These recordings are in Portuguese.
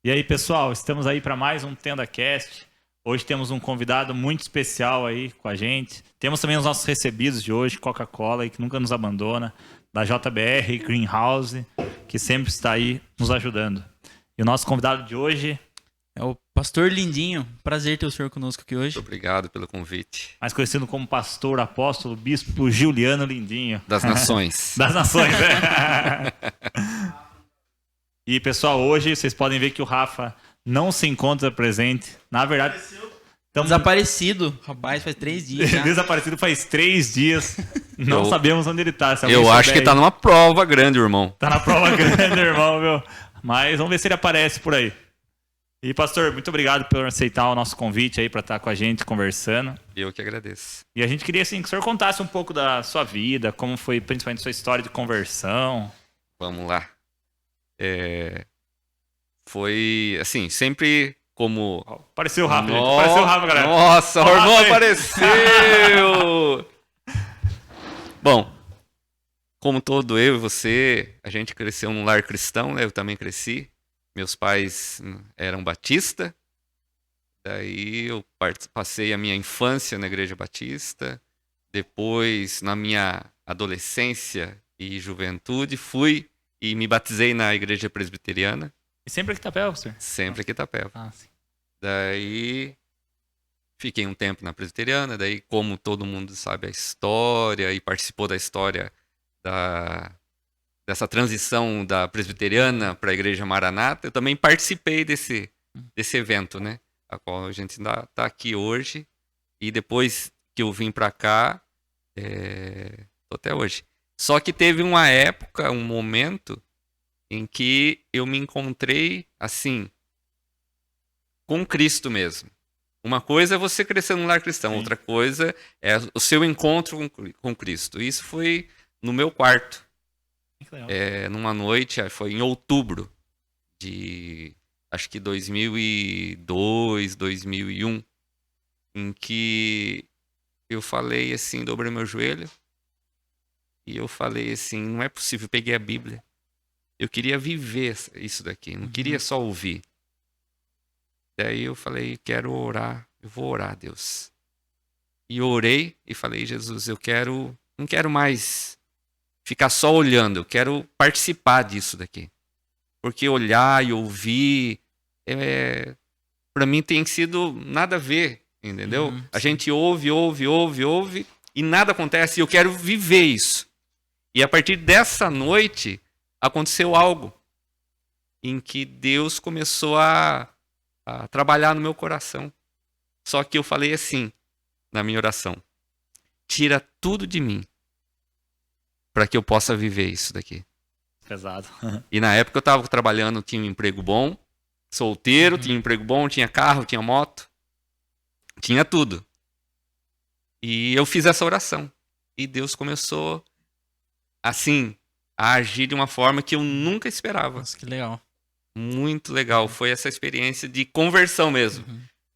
E aí, pessoal, estamos aí para mais um TendaCast. Hoje temos um convidado muito especial aí com a gente. Temos também os nossos recebidos de hoje, Coca-Cola, aí, que nunca nos abandona, da JBR Greenhouse, que sempre está aí nos ajudando. E o nosso convidado de hoje É o Pastor Lindinho. Prazer ter o senhor conosco aqui hoje. Muito obrigado pelo convite. mais conhecido como pastor, apóstolo, bispo Juliano Lindinho. Das Nações. Das Nações, né? E, pessoal, hoje vocês podem ver que o Rafa não se encontra presente. Na verdade, estamos Desaparecido. Rapaz, faz 3 dias já. desaparecido faz 3 dias. Não sabemos onde ele tá. Se alguém Eu acho souber que aí, tá numa prova grande, irmão. tá na prova grande, irmão, viu? Mas vamos ver se ele aparece por aí. E, pastor, muito obrigado por aceitar o nosso convite aí para estar com a gente conversando. Eu que agradeço. E a gente queria, assim, que o senhor contasse um pouco da sua vida, como foi principalmente sua história de conversão. Vamos lá. Foi, assim, sempre como... Apareceu o Rafa, gente. Apareceu o Rafa, galera. Nossa, o irmão Rafa aí. apareceu! Bom, como todo eu e você, a gente cresceu num lar cristão, né? Eu também cresci. Meus pais eram batista. Daí eu passei a minha infância na Igreja Batista. Depois, na minha adolescência e juventude, fui e me batizei na Igreja Presbiteriana, E sempre aqui tá Itapeva, pastor? sempre aqui em Itapeva. Ah, sim. Daí fiquei um tempo na Presbiteriana, daí como todo mundo sabe a história e participou da história dessa transição da Presbiteriana para a Igreja Maranata, eu também participei desse evento, né? A qual a gente ainda está aqui hoje. E depois que eu vim para cá, tô até hoje. Só que teve uma época, um momento, em que eu me encontrei, assim, com Cristo mesmo. Uma coisa é você crescer num lar cristão, Sim. outra coisa é o seu encontro com Cristo. Isso foi no meu quarto. Que legal. Numa noite, foi em outubro de, acho que 2002, 2001, em que eu falei assim, dobrei meu joelho, e eu falei assim, não é possível, eu peguei a Bíblia. Eu queria viver isso daqui, não queria só ouvir. Daí eu falei, quero orar, eu vou orar, Deus. E eu orei e falei, Jesus, não quero mais ficar só olhando, eu quero participar disso daqui. Porque olhar e ouvir, para mim tem sido nada a ver, entendeu? A gente ouve e nada acontece, e eu quero viver isso. E a partir dessa noite, aconteceu algo em que Deus começou a trabalhar no meu coração. Só que eu falei assim, na minha oração, tira tudo de mim, para que eu possa viver isso daqui. Pesado. E na época eu estava trabalhando, tinha um emprego bom, solteiro, tinha um emprego bom, tinha carro, tinha moto, tinha tudo. E eu fiz essa oração. E Deus começou, assim, a agir de uma forma que eu nunca esperava. Nossa, que legal. Muito legal. Foi essa experiência de conversão mesmo.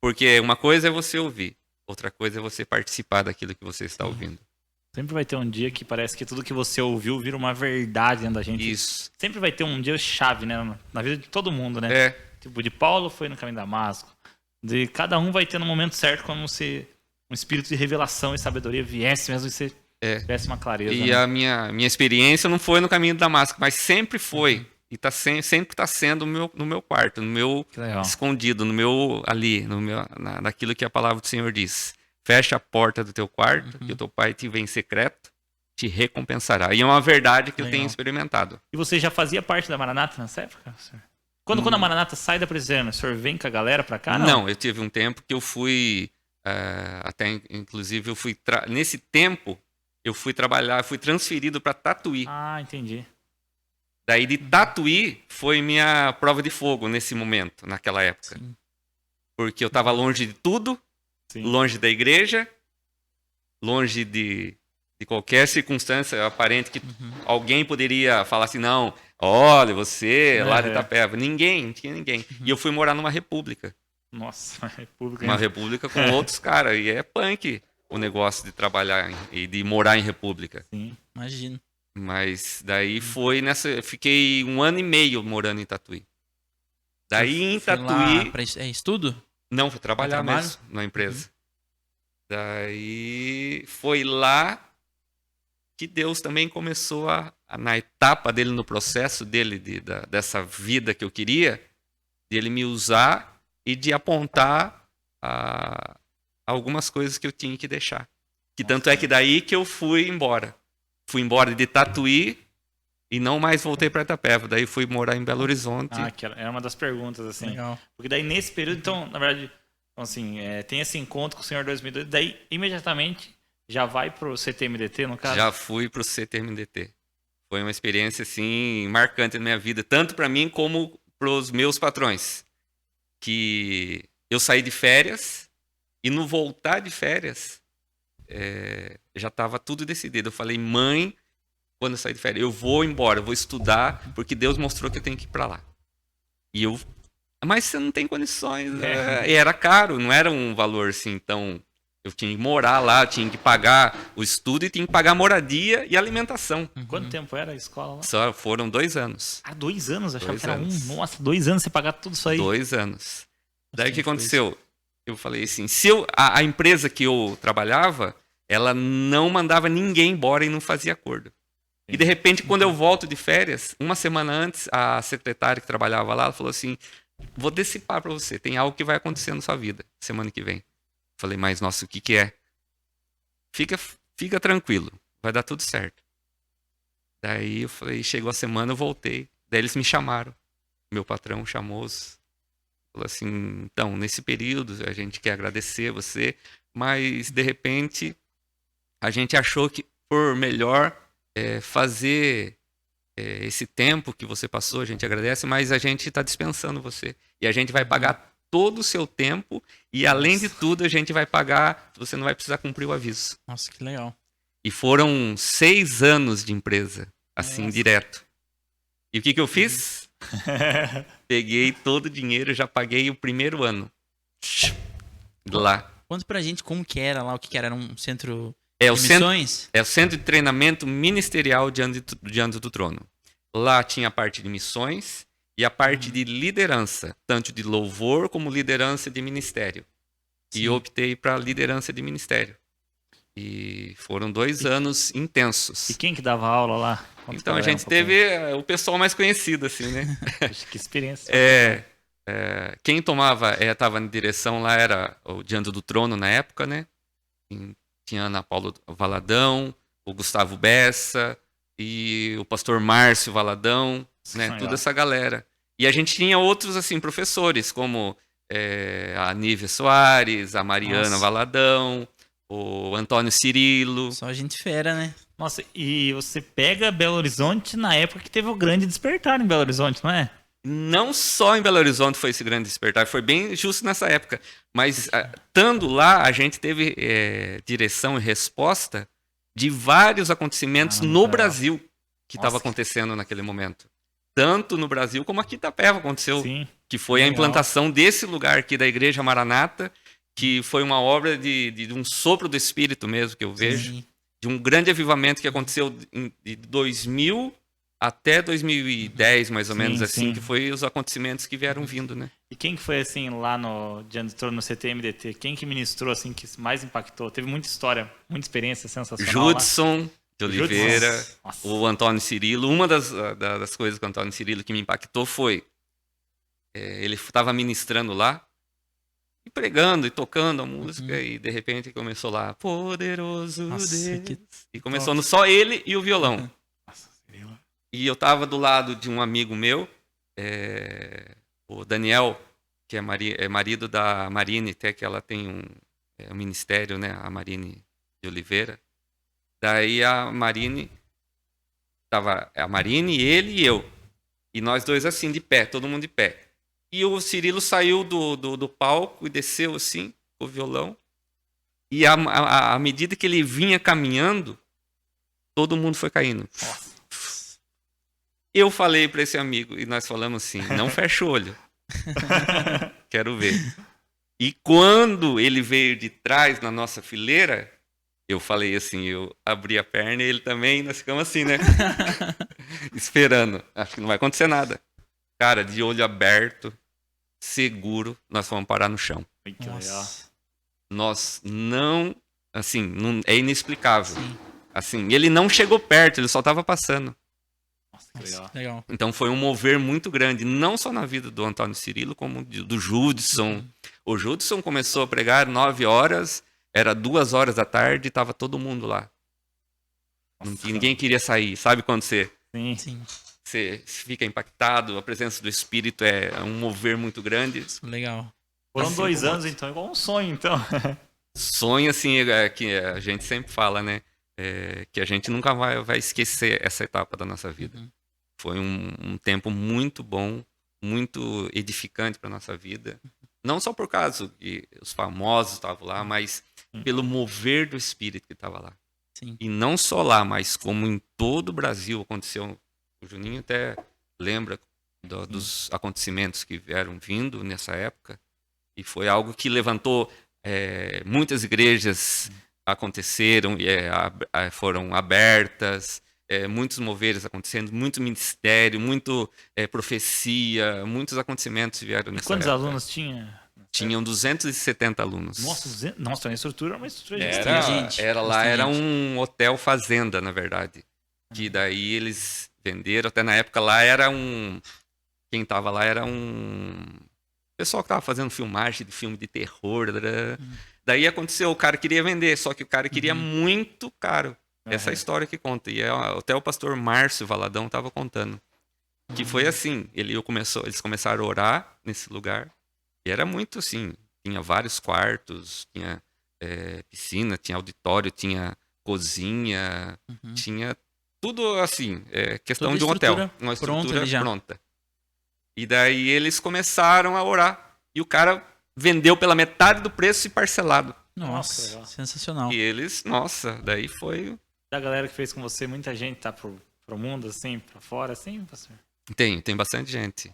Porque uma coisa é você ouvir, outra coisa é você participar daquilo que você está ouvindo. Sempre vai ter um dia que parece que tudo que você ouviu vira uma verdade dentro da gente. Isso. Sempre vai ter um dia chave, né? Na vida de todo mundo, né? É. Tipo, de Paulo foi no caminho de Damasco. De cada um vai ter no momento certo como se um espírito de revelação e sabedoria viesse mesmo e você tivesse uma clareza. E né? a minha experiência não foi no caminho de Damasco, mas sempre foi. E sempre está sendo no meu quarto, no meu Que legal. escondido, no meu ali, naquilo que a palavra do Senhor diz. Fecha a porta do teu quarto, que o teu pai te vê em secreto, te recompensará. E é uma verdade que eu tenho experimentado. E você já fazia parte da Maranata nessa época, senhor? Quando a Maranata sai da prisão, o senhor vem com a galera pra cá? Não, eu tive um tempo que eu fui, até inclusive eu fui, nesse tempo, eu fui trabalhar, fui transferido para Tatuí. Ah, entendi. Daí de Tatuí foi minha prova de fogo nesse momento, naquela época. Sim. Porque eu estava longe de tudo, Sim. longe da igreja, longe de qualquer circunstância aparente que alguém poderia falar assim, não, olha, você lá de Itapeva. Ninguém, não tinha ninguém. E eu fui morar numa república. Nossa, a república. Uma república com outros caras. E é punk o negócio de trabalhar e de morar em república. Sim. Imagino. Mas daí foi nessa... Fiquei 1 ano e meio morando em Tatuí. Daí em Foi lá Tatuí... pra estudo? Não, fui trabalhar trabalho? mesmo na empresa. Daí foi lá que Deus também começou na etapa dele, no processo dele, dessa vida que eu queria, de ele me usar e de apontar algumas coisas que eu tinha que deixar. Que tanto é que daí que eu fui embora. Fui embora de Tatuí e não mais voltei para Itapeva. Daí fui morar em Belo Horizonte. Que era uma das perguntas, assim. Legal. Porque daí nesse período, então, na verdade, então, assim, tem esse encontro com o senhor em 2002, daí imediatamente já vai pro CTMDT, no caso? Já fui pro CTMDT. Foi uma experiência, assim, marcante na minha vida, tanto para mim como pros meus patrões. Que eu saí de férias e no voltar de férias já estava tudo decidido. Eu falei, mãe, quando eu sair de férias, eu vou embora, eu vou estudar, porque Deus mostrou que eu tenho que ir para lá. E eu... Mas você não tem condições. E era caro, não era um valor assim, então... Eu tinha que morar lá, tinha que pagar o estudo e tinha que pagar a moradia e alimentação. Quanto tempo era a escola lá? Só foram 2 anos. 2 anos? Eu achava 2 que era anos. Nossa, 2 anos você pagar tudo isso aí? 2 anos. Daí o que Bastante aconteceu? Eu falei assim, se a empresa que eu trabalhava, ela não mandava ninguém embora e não fazia acordo. E de repente, quando eu volto de férias, uma semana antes, a secretária que trabalhava lá, ela falou assim, vou dissipar para você, tem algo que vai acontecer na sua vida semana que vem. Falei, mas nossa, o que é? Fica tranquilo, vai dar tudo certo. Daí eu falei, chegou a semana, eu voltei. Daí eles me chamaram. Meu patrão chamou-os. Falou assim, então, nesse período a gente quer agradecer você, mas de repente a gente achou que por melhor fazer esse tempo que você passou, a gente agradece, mas a gente está dispensando você. E a gente vai pagar todo o seu tempo e, além de tudo, a gente vai pagar, você não vai precisar cumprir o aviso. Nossa, que legal. E foram 6 anos de empresa, assim, direto. E o que eu fiz? Peguei todo o dinheiro, já paguei o primeiro ano. Lá. Conta pra gente como que era lá, o que era? Era um centro É o de centro, missões? é o centro de treinamento ministerial diante do trono. Lá tinha a parte de missões e a parte de liderança, tanto de louvor como liderança de ministério. Sim. E eu optei para liderança de ministério. E foram 2 anos intensos. E quem que dava aula lá? Conta Então pra a gente galera um teve o pessoal mais conhecido, assim, né? pouquinho. Que experiência. Quem estava na direção lá era o Diante do Trono na época, né? Tinha Ana Paula Valadão, o Gustavo Bessa e o pastor Márcio Valadão, né? Legal. Toda essa galera. E a gente tinha outros, assim, professores, como a Nívia Soares, a Mariana Nossa. Valadão, o Antônio Cirilo. Só gente fera, né? Nossa, e você pega Belo Horizonte na época que teve o grande despertar em Belo Horizonte, não é? Não só em Belo Horizonte foi esse grande despertar, foi bem justo nessa época. Mas, estando lá, a gente teve direção e resposta de vários acontecimentos muito no legal. Brasil que estava Nossa. acontecendo naquele momento. Tanto no Brasil como aqui em Itapeva aconteceu. Sim. Que foi a Legal. implantação desse lugar aqui da Igreja Maranata, que foi uma obra de um sopro do Espírito mesmo, que eu vejo. Sim. De um grande avivamento que aconteceu de 2000 até 2010, mais ou Sim, menos assim, sim. que foi os acontecimentos que vieram vindo, né? E quem que foi, assim, lá no Diante do Trono, no CTMDT? Quem que ministrou, assim, que mais impactou? Teve muita história, muita experiência sensacional lá. Judson de Oliveira, Judson. Nossa. o Antônio Cirilo. Uma das coisas com o Antônio Cirilo que me impactou foi ele estava ministrando lá e pregando e tocando a música e de repente começou lá, poderoso Nossa, Deus. que E começou no só ele e o violão. Nossa, seria- E eu tava do lado de um amigo meu, o Daniel, que é marido da Marine, até que ela tem um ministério, né? A Marine de Oliveira. Daí a Marine, tava a Marine, ele e eu. E nós dois assim, de pé, todo mundo de pé. E o Cirilo saiu do palco e desceu assim, com o violão. E à medida que ele vinha caminhando, todo mundo foi caindo. Nossa. Eu falei para esse amigo, e nós falamos assim, não fecha o olho. Quero ver. E quando ele veio de trás, na nossa fileira, eu falei assim, eu abri a perna e ele também, nós ficamos assim, né? Esperando. Acho que não vai acontecer nada. Cara, de olho aberto, seguro, nós fomos parar no chão. Ai, que legal. Nossa. Nós não, assim, é inexplicável. Sim. Assim, ele não chegou perto, ele só estava passando. Nossa, que Nossa, legal. legal. Então foi um mover muito grande, não só na vida do Antônio Cirilo, como do Judson. O Judson começou a pregar 9 horas, era 2 horas da tarde, estava todo mundo lá. Ninguém queria sair. Sabe quando Sim. Sim. você fica impactado? A presença do Espírito é um mover muito grande. Legal. Foram Assim 2 como- anos, então, igual um sonho, então. Sonho, assim, que a gente sempre fala, né? Que a gente nunca vai esquecer essa etapa da nossa vida. Uhum. Foi um tempo muito bom, muito edificante para nossa vida. Não só por causa que os famosos estavam lá, mas pelo mover do Espírito que estava lá. Sim. E não só lá, mas como em todo o Brasil aconteceu. O Juninho até lembra dos acontecimentos que vieram vindo nessa época. E foi algo que levantou muitas igrejas aconteceram, foram abertas, muitos moveres acontecendo, muito ministério, muito profecia, muitos acontecimentos vieram E nessa quantos época. alunos tinha? Tinham 270 alunos. Nossa, a estrutura era uma estrutura Era, gigante. gente, era lá, bastante era gente. um hotel fazenda, na verdade. Que daí eles venderam, até na época lá era quem tava lá era um pessoal que tava fazendo filmagem de filme de terror. Daí aconteceu, o cara queria vender, só que o cara queria muito caro. Essa é a história que conta. E até o pastor Márcio Valadão tava contando. Que foi assim, eles começaram a orar nesse lugar. E era muito assim, tinha vários quartos, tinha piscina, tinha auditório, tinha cozinha, tinha tudo assim, questão Toda de um hotel, estrutura uma pronta estrutura ali já. pronta. E daí eles começaram a orar. E o cara vendeu pela metade do preço e parcelado. Nossa, Nossa, legal. sensacional. E eles, nossa, daí foi... Da galera que fez com você, muita gente tá pro mundo, assim, pra fora, assim, pastor? Tem bastante gente.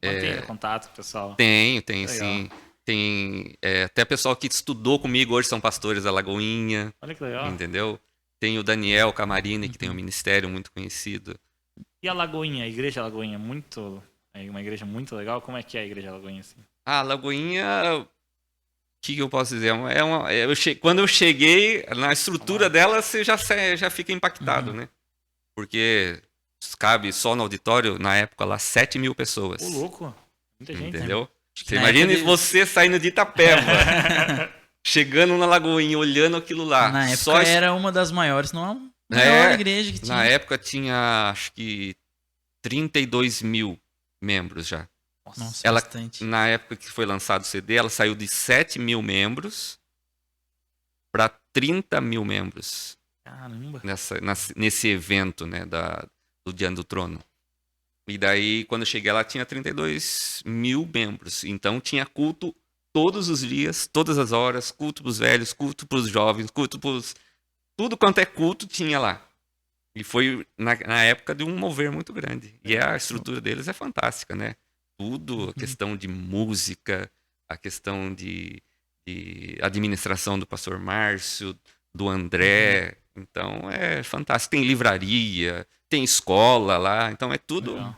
Mantenha contato com o pessoal. Tem Legal. sim. Tem até pessoal que estudou comigo hoje são pastores da Lagoinha, Olha que legal. entendeu? Tem o Daniel Camarini, que tem um ministério muito conhecido. E a Lagoinha, a Igreja Lagoinha, é uma igreja muito legal. Como é que é a Igreja Lagoinha, assim? A Lagoinha, o que eu posso dizer? Quando eu cheguei, na estrutura dela, você já fica impactado, né? Porque cabe só no auditório, na época lá, 7 mil pessoas. Ô, louco. Muita gente. Entendeu? Acho que Você na imagina época você saindo de Itapeva, chegando na Lagoinha, olhando aquilo lá. Na época Só era uma das maiores, não a maior igreja que tinha. Na época tinha, acho que, 32 mil membros já. Nossa, Ela- bastante. Na época que foi lançado o CD, ela saiu de 7 mil membros para 30 mil membros Caramba. nesse evento, né, do Diante do Trono. E daí, quando eu cheguei, ela tinha 32 mil membros. Então, tinha culto todos os dias, todas as horas, culto pros velhos, culto pros jovens, culto pros... Tudo quanto é culto tinha lá. E foi na época de um mover muito grande. E a estrutura deles é fantástica, né? Tudo, a questão de música, a questão de administração do pastor Márcio, do André. Então, é fantástico. Tem livraria, tem escola lá. Então, é tudo... Legal.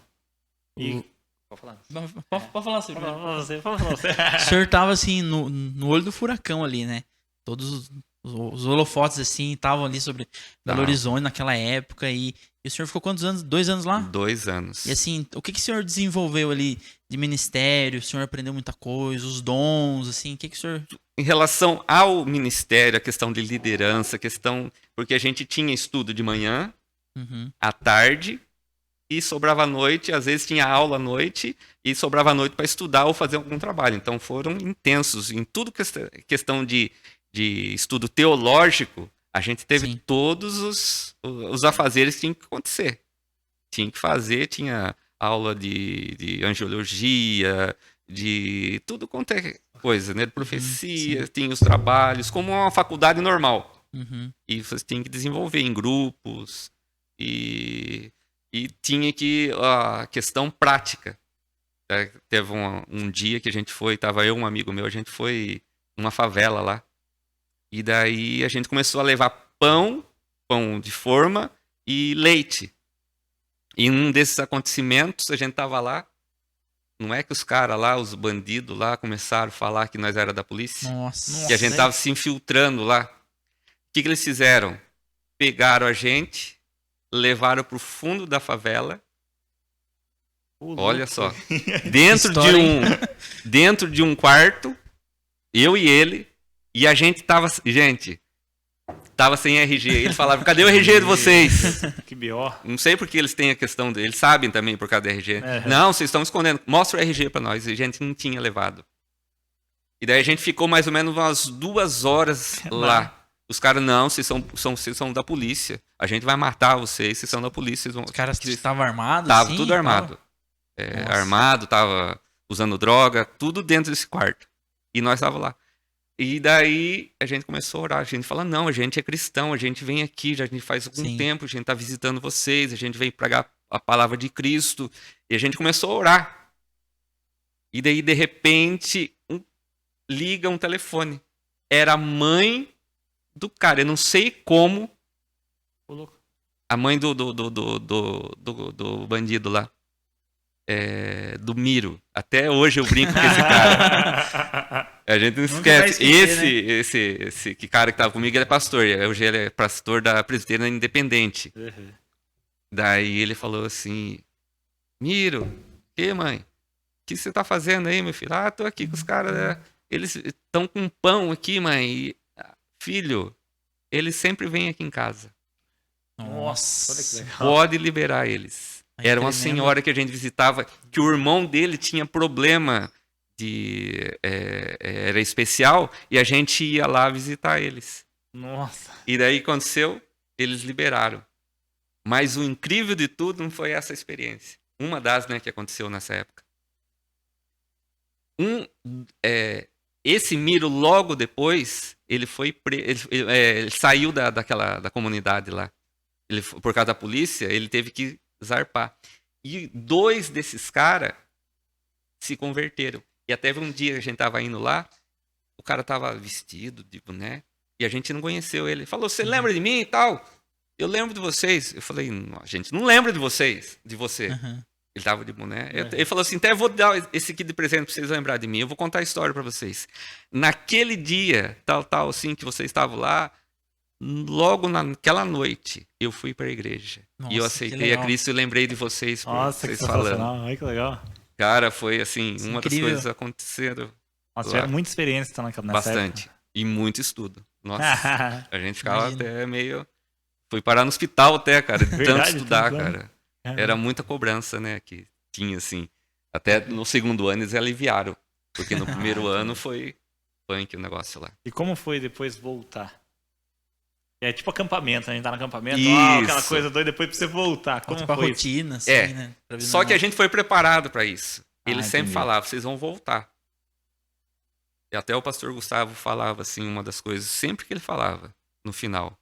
E... Pode falar. Pode falar assim. Pode falar você. O senhor tava assim no olho do furacão ali, né? Todos os holofotes assim estavam ali sobre Belo Horizonte naquela época e o senhor ficou quantos anos? 2 anos lá? 2 anos. E assim, o que o senhor desenvolveu ali de ministério? O senhor aprendeu muita coisa, os dons, assim, o que o senhor... Em relação ao ministério, a questão de liderança, a questão... Porque a gente tinha estudo de manhã, Uhum. à tarde, e sobrava à noite, às vezes tinha aula à noite, e sobrava à noite para estudar ou fazer algum trabalho. Então foram intensos. Em tudo questão de estudo teológico, a gente teve Sim. todos os afazeres que tinham que acontecer. Tinha que fazer, tinha aula de angiologia, de tudo quanto é coisa, né? De profecia, tinha os trabalhos, como uma faculdade normal. Uhum. E você tinha que desenvolver em grupos e tinha que a questão prática. Teve um dia que a gente foi, tava eu e um amigo meu, a gente foi numa favela lá. E daí a gente começou a levar pão de forma e leite. E em um desses acontecimentos, a gente tava lá Não é que os caras lá, os bandidos lá, começaram a falar que nós era da polícia? Nossa. Que a gente tava se infiltrando lá. O que eles fizeram? Pegaram a gente, levaram pro fundo da favela. Olha só. Dentro de um quarto, eu e ele, e a gente tava sem RG. Eles falavam, cadê o RG de vocês? Que B.O. Não sei porque eles têm a questão deles, eles sabem também por causa do RG. Não, vocês estão escondendo. Mostra o RG pra nós. E a gente não tinha levado. E daí a gente ficou mais ou menos umas 2 horas lá. Os caras, não, vocês são da polícia. A gente vai matar vocês são da polícia. Os caras estavam armados? Tava assim, tudo armado. Armado, tava usando droga, tudo dentro desse quarto. E nós tava lá. E daí a gente começou a orar. A gente fala, não, a gente é cristão, a gente vem aqui, já a gente faz algum tempo, a gente tá visitando vocês, a gente vem pregar a palavra de Cristo. E a gente começou a orar. E daí, de repente, liga um telefone. Era a mãe do cara, eu não sei como. A mãe do bandido lá. Do Miro. Até hoje eu brinco com esse cara. A gente não esquece. Esse cara que tava comigo, ele é pastor. Hoje ele é pastor da Presbiteriana Independente. Daí ele falou assim: Miro, que mãe? O que você tá fazendo aí, meu filho? Tô aqui com os caras. Eles estão com pão aqui, mãe. E, filho, eles sempre vêm aqui em casa. Nossa, olha que legal. Pode liberar eles. Era uma senhora que a gente visitava, que o irmão dele tinha problema era especial, e a gente ia lá visitar eles. Nossa. E daí aconteceu, eles liberaram. Mas o incrível de tudo não foi essa experiência. Uma das, né, que aconteceu nessa época. Esse Miro, logo depois, ele foi ele saiu da comunidade lá. Por causa da polícia, ele teve que zarpar. E 2 desses caras se converteram. E até um dia que a gente tava indo lá, o cara tava vestido de boné, e a gente não conheceu ele. Ele falou, você lembra de mim e tal? Eu lembro de vocês. Eu falei, a gente não lembra de você. Ele tava de boné. Ele falou assim, até vou dar esse aqui de presente pra vocês lembrar de mim. Eu vou contar a história pra vocês. Naquele dia, tal, assim, que vocês estavam lá, logo naquela noite, eu fui para a igreja. E eu aceitei a Cristo e lembrei de vocês. Nossa, vocês que falando. Ai, que legal. Cara, foi assim, uma das incrível. coisas aconteceram. Nossa, tiveram muita experiência nessa Bastante. época. E muito estudo. Nossa, a gente ficava até meio... Fui parar no hospital até, cara, de tanto estudar, cara. Era muita cobrança, né, que tinha, assim. Até no segundo ano eles aliviaram. Porque no primeiro ano foi punk o negócio lá. E como foi depois voltar? É tipo acampamento, a gente tá no acampamento, aquela coisa doida, depois pra você voltar. Como foi? Foi Rotina, assim, né? Só que a gente foi preparado para isso. Ele sempre falava, vocês vão voltar. E até o pastor Gustavo falava assim, uma das coisas, sempre que ele falava, no final,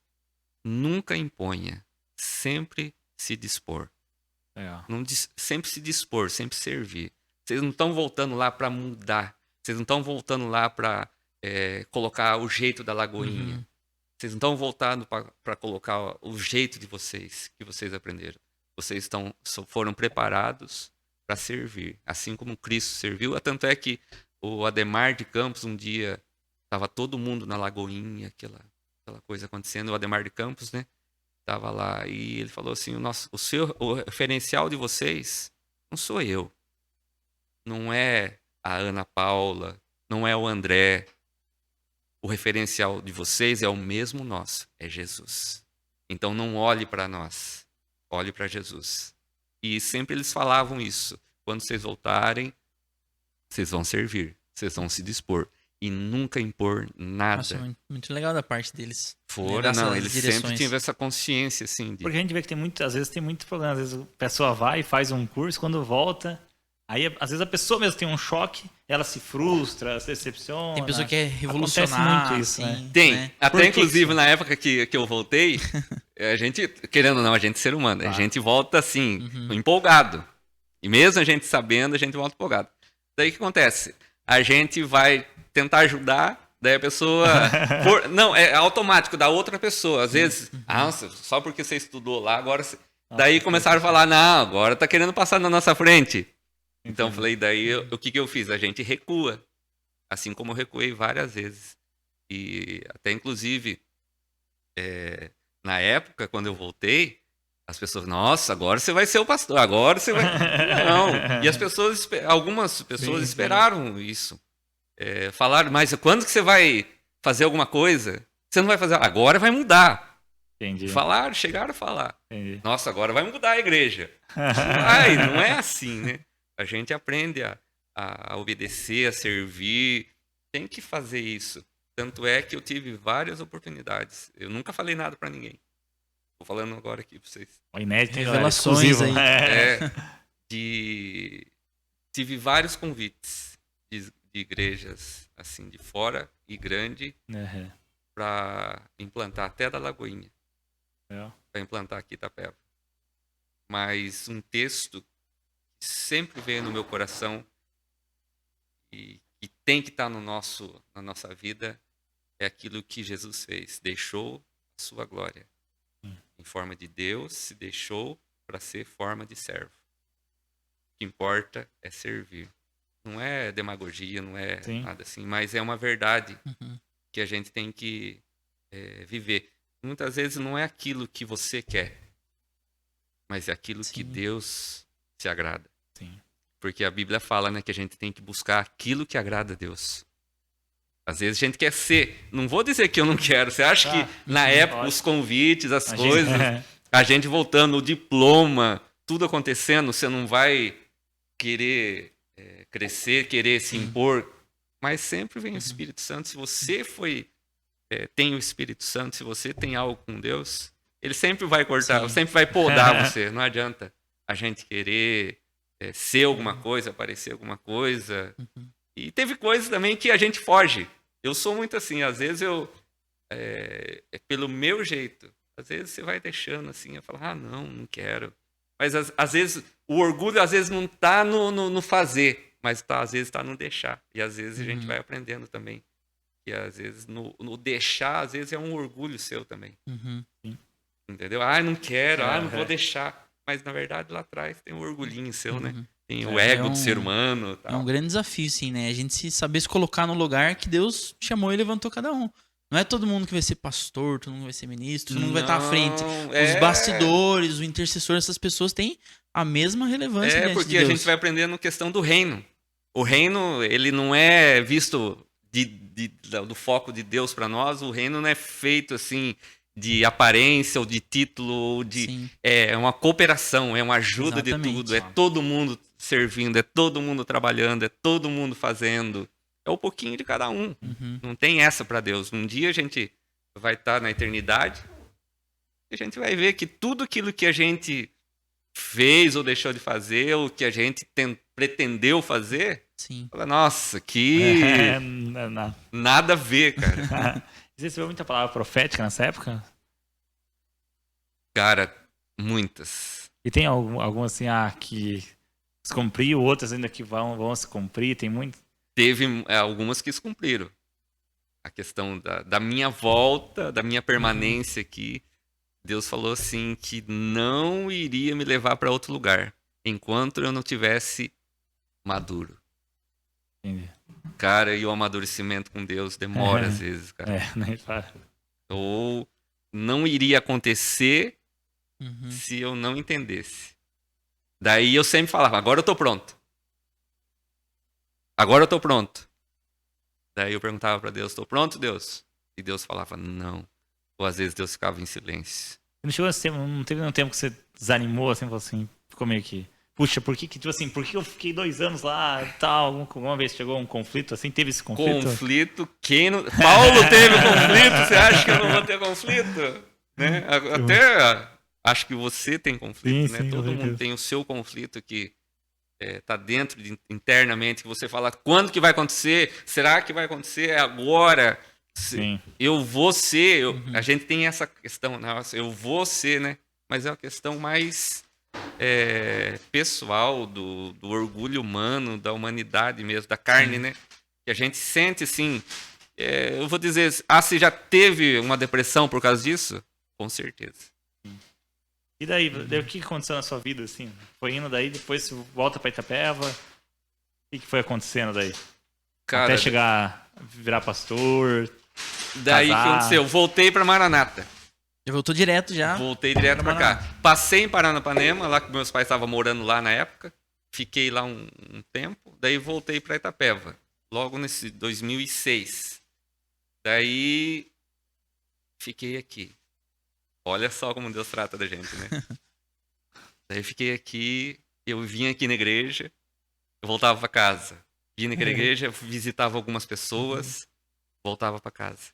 nunca imponha, sempre se dispor. Sempre se dispor, sempre servir. Vocês não estão voltando lá para mudar. Vocês não estão voltando lá para colocar o jeito da Lagoinha. Vocês não estão voltando para colocar o jeito de vocês, que vocês aprenderam. Vocês foram preparados para servir, assim como Cristo serviu. Tanto é que o Ademar de Campos, um dia, estava todo mundo na Lagoinha, aquela coisa acontecendo. O Ademar de Campos, né? Estava lá e ele falou assim, o referencial de vocês não sou eu. Não é a Ana Paula, não é o André. O referencial de vocês é o mesmo nosso, é Jesus. Então não olhe para nós, olhe para Jesus. E sempre eles falavam isso. Quando vocês voltarem, vocês vão servir, vocês vão se dispor. E nunca impor nada. Nossa, muito legal da parte deles. Eles sempre tiveram essa consciência, assim. Porque a gente vê que às vezes tem muito problema. Às vezes a pessoa vai e faz um curso, quando volta... Aí, às vezes, a pessoa mesmo tem um choque, ela se frustra, se decepciona. Tem pessoa que é revolucionária. Muito isso, assim, né? Tem. Né? Até, inclusive, na época que eu voltei, a gente, querendo ou não, a gente é ser humano, a gente volta, assim, empolgado. E mesmo a gente sabendo, a gente volta empolgado. Daí, o que acontece? A gente vai tentar ajudar, daí a pessoa... Não, é automático, da outra pessoa. Às vezes, só porque você estudou lá, agora... Daí começaram a falar, não, agora tá querendo passar na nossa frente. Então eu falei, daí o que eu fiz? A gente recua. Assim como eu recuei várias vezes. E até inclusive, na época, quando eu voltei, as pessoas, nossa, agora você vai ser o pastor, agora você vai. Não. E as pessoas, algumas pessoas Sim, esperaram isso. Falaram, mas quando que você vai fazer alguma coisa? Você não vai fazer, agora vai mudar. Entendi. Falaram, chegaram a falar. Entendi. Nossa, agora vai mudar a igreja. Ai, não é assim, né? A gente aprende a obedecer, a servir. Tem que fazer isso. Tanto é que eu tive várias oportunidades. Eu nunca falei nada pra ninguém. Tô falando agora aqui pra vocês. O inédito, hein, galera? Revelações Exclusivo. É, tive vários convites de igrejas assim de fora e grande Uhum. para implantar até da Lagoinha, É. para implantar aqui Itapeva. Mas um texto que sempre veio no meu coração e tem que estar na nossa vida é aquilo que Jesus fez. Deixou a sua glória em forma de Deus, se deixou para ser forma de servo. O que importa é servir. Não é demagogia, não é Sim. nada assim, mas é uma verdade Uhum. que a gente tem que viver. Muitas vezes não é aquilo que você quer, mas é aquilo que Sim. Deus se agrada. Sim. Porque a Bíblia fala, né, que a gente tem que buscar aquilo que agrada a Deus. Às vezes a gente quer ser. Não vou dizer que eu não quero. Você acha que na época os convites, as coisas, a gente voltando, o diploma, tudo acontecendo, você não vai querer crescer, querer se impor. Mas sempre vem o Espírito Santo. Se você tem o Espírito Santo, se você tem algo com Deus, ele sempre vai cortar, sempre vai podar você. Não adianta a gente querer ser alguma coisa, parecer alguma coisa. E teve coisas também que a gente foge. Eu sou muito assim, às vezes é pelo meu jeito. Às vezes você vai deixando assim, eu falo, não quero. Mas às vezes o orgulho às vezes não está no fazer, mas às vezes está no deixar. E às vezes a gente vai aprendendo também. E às vezes no deixar, às vezes é um orgulho seu também. Uhum. Entendeu? Não quero, não vou deixar. Mas na verdade lá atrás tem um orgulhinho seu, né? Tem o ego do ser humano. Tal. É um grande desafio, sim, né? A gente saber se colocar no lugar que Deus chamou e levantou cada um. Não é todo mundo que vai ser pastor, todo mundo vai ser ministro, todo mundo vai estar à frente. Os bastidores, o intercessor, essas pessoas têm a mesma relevância diante de porque Deus. a gente vai aprendendo questão do reino. O reino, ele não é visto do foco de Deus para nós. O reino não é feito assim de aparência ou de título, ou é uma cooperação, é uma ajuda. Exatamente. De tudo. É todo mundo servindo, é todo mundo trabalhando, é todo mundo fazendo. É um pouquinho de cada um. Não tem essa para Deus. Um dia a gente vai estar na eternidade e a gente vai ver que tudo aquilo que a gente fez ou deixou de fazer, ou que a gente pretendeu fazer, fala, nossa, que nada a ver, cara. Você recebeu muita palavra profética nessa época? Cara, muitas. E tem algum assim, que se cumpriu, outras ainda que vão se cumprir? Tem muito? Teve algumas que se cumpriram. A questão da minha volta, da minha permanência aqui, Deus falou assim que não iria me levar para outro lugar enquanto eu não tivesse maduro. Entendi. Cara, e o amadurecimento com Deus demora às vezes, cara. Nem fala. Ou não iria acontecer se eu não entendesse. Daí eu sempre falava, agora eu tô pronto. Agora eu tô pronto. Daí eu perguntava para Deus, tô pronto, Deus? E Deus falava, não. Ou às vezes Deus ficava em silêncio. Não teve nenhum tempo que você desanimou, assim, falou assim, ficou meio que... Puxa, por que eu fiquei 2 anos lá, tal? Alguma vez chegou um conflito assim? Teve esse conflito? Conflito? Quem não... Paulo teve conflito? Você acha que eu não vou ter conflito? Né? Até acho que você tem conflito, né? Todo mundo tem o seu conflito que tá dentro internamente, que você fala, quando que vai acontecer? Será que vai acontecer agora? Sim. Eu vou ser... A gente tem essa questão, nossa, eu vou ser, né? Mas é uma questão mais... pessoal, do orgulho humano, da humanidade mesmo, da carne, né? Que a gente sente assim. Eu vou dizer, você já teve uma depressão por causa disso? Com certeza. E daí o que aconteceu na sua vida, assim? Foi indo daí, depois você volta para Itapeva, que foi acontecendo daí? Cara, Até chegar a virar pastor. daí o que casar. aconteceu? Eu voltei pra Maranata. Já voltou direto já. Voltei direto pra cá. Passei em Paranapanema, lá que meus pais estavam morando lá na época. Fiquei lá um tempo. Daí voltei pra Itapeva. Logo nesse 2006. Daí fiquei aqui. Olha só como Deus trata da gente, né? Daí fiquei aqui. Eu vim aqui na igreja. Eu voltava pra casa. Vinha naquela igreja, visitava algumas pessoas. Voltava pra casa.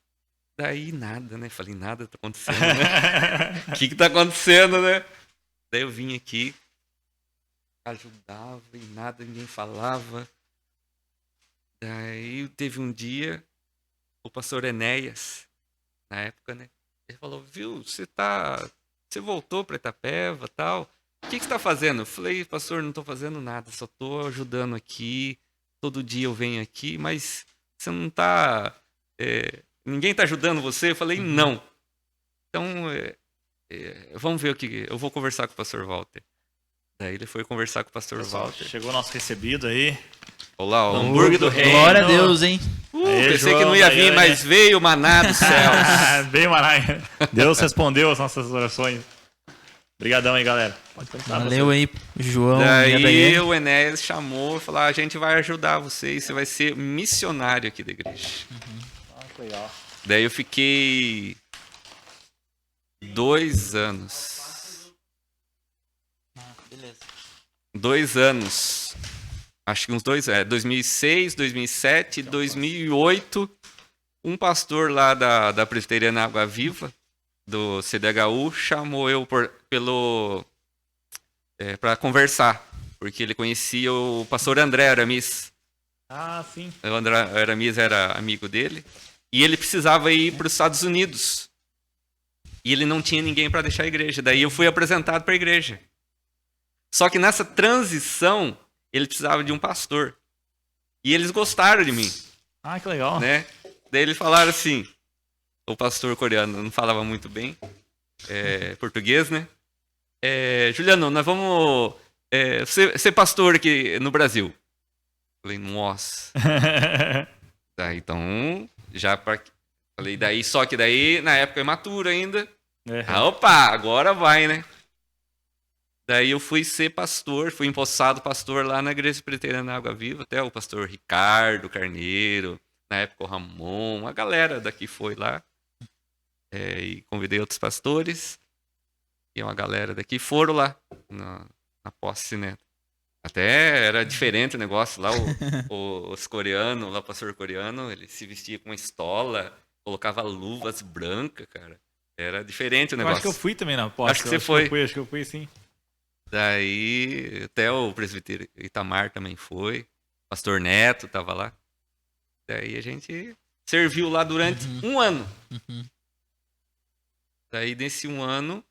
Daí nada, né? Falei, nada tá acontecendo, né? O que tá acontecendo, né? Daí eu vim aqui, ajudava e nada, ninguém falava. Daí teve um dia, o pastor Enéas, na época, né? Ele falou, viu, você voltou pra Itapeva e tal. O que você tá fazendo? Eu falei, pastor, não tô fazendo nada, só tô ajudando aqui. Todo dia eu venho aqui, mas você não tá... ninguém tá ajudando você? Eu falei, não. Então, vamos ver o que... Eu vou conversar com o pastor Walter. Daí ele foi conversar com o pastor Walter. Chegou o nosso recebido aí. Olá, o hambúrguer do rei. Glória a Deus, hein? Aê, Pensei que João, não ia daí, vir, né? mas veio o maná dos céus. Bem, Maranhão. Deus respondeu as nossas orações. Obrigadão aí, galera. Pode continuar. Valeu aí, João. e Daí Adair. o Enéas chamou e falou, a gente vai ajudar vocês, você vai ser missionário aqui da igreja. Que legal. Daí eu fiquei 2 anos. Beleza. 2 anos. Acho que uns 2 anos. 2006, 2007, 2008. Um pastor lá da Presbiteriana Água Viva, do CDHU, chamou eu para conversar. Porque ele conhecia o pastor André Aramis. Ah, sim. O André Aramis era amigo dele. E ele precisava ir para os Estados Unidos. E ele não tinha ninguém para deixar a igreja. Daí eu fui apresentado para a igreja. Só que nessa transição, ele precisava de um pastor. E eles gostaram de mim, Ah, que legal. né? Daí eles falaram assim, o pastor coreano não falava muito bem português, né? Juliano, nós vamos ser pastor aqui no Brasil. Falei, nossa. Daí, então, falei, daí, só que daí, na época, imaturo ainda. Opa, agora vai, né? Daí eu fui ser pastor, fui empossado pastor lá na Igreja Presbiteriana Água Viva, até o pastor Ricardo Carneiro, na época o Ramon, a galera daqui foi lá. E convidei outros pastores, e uma galera daqui foram lá, na posse, né? Até era diferente o negócio lá, os coreanos, lá o pastor coreano, ele se vestia com uma estola, colocava luvas brancas, cara. Era diferente o Eu negócio. acho que eu fui também na posse. Acho que você foi. Acho que eu fui, sim. Daí, até o presbítero Itamar também foi. Pastor Neto tava lá. Daí a gente serviu lá durante um ano. Daí, nesse um ano,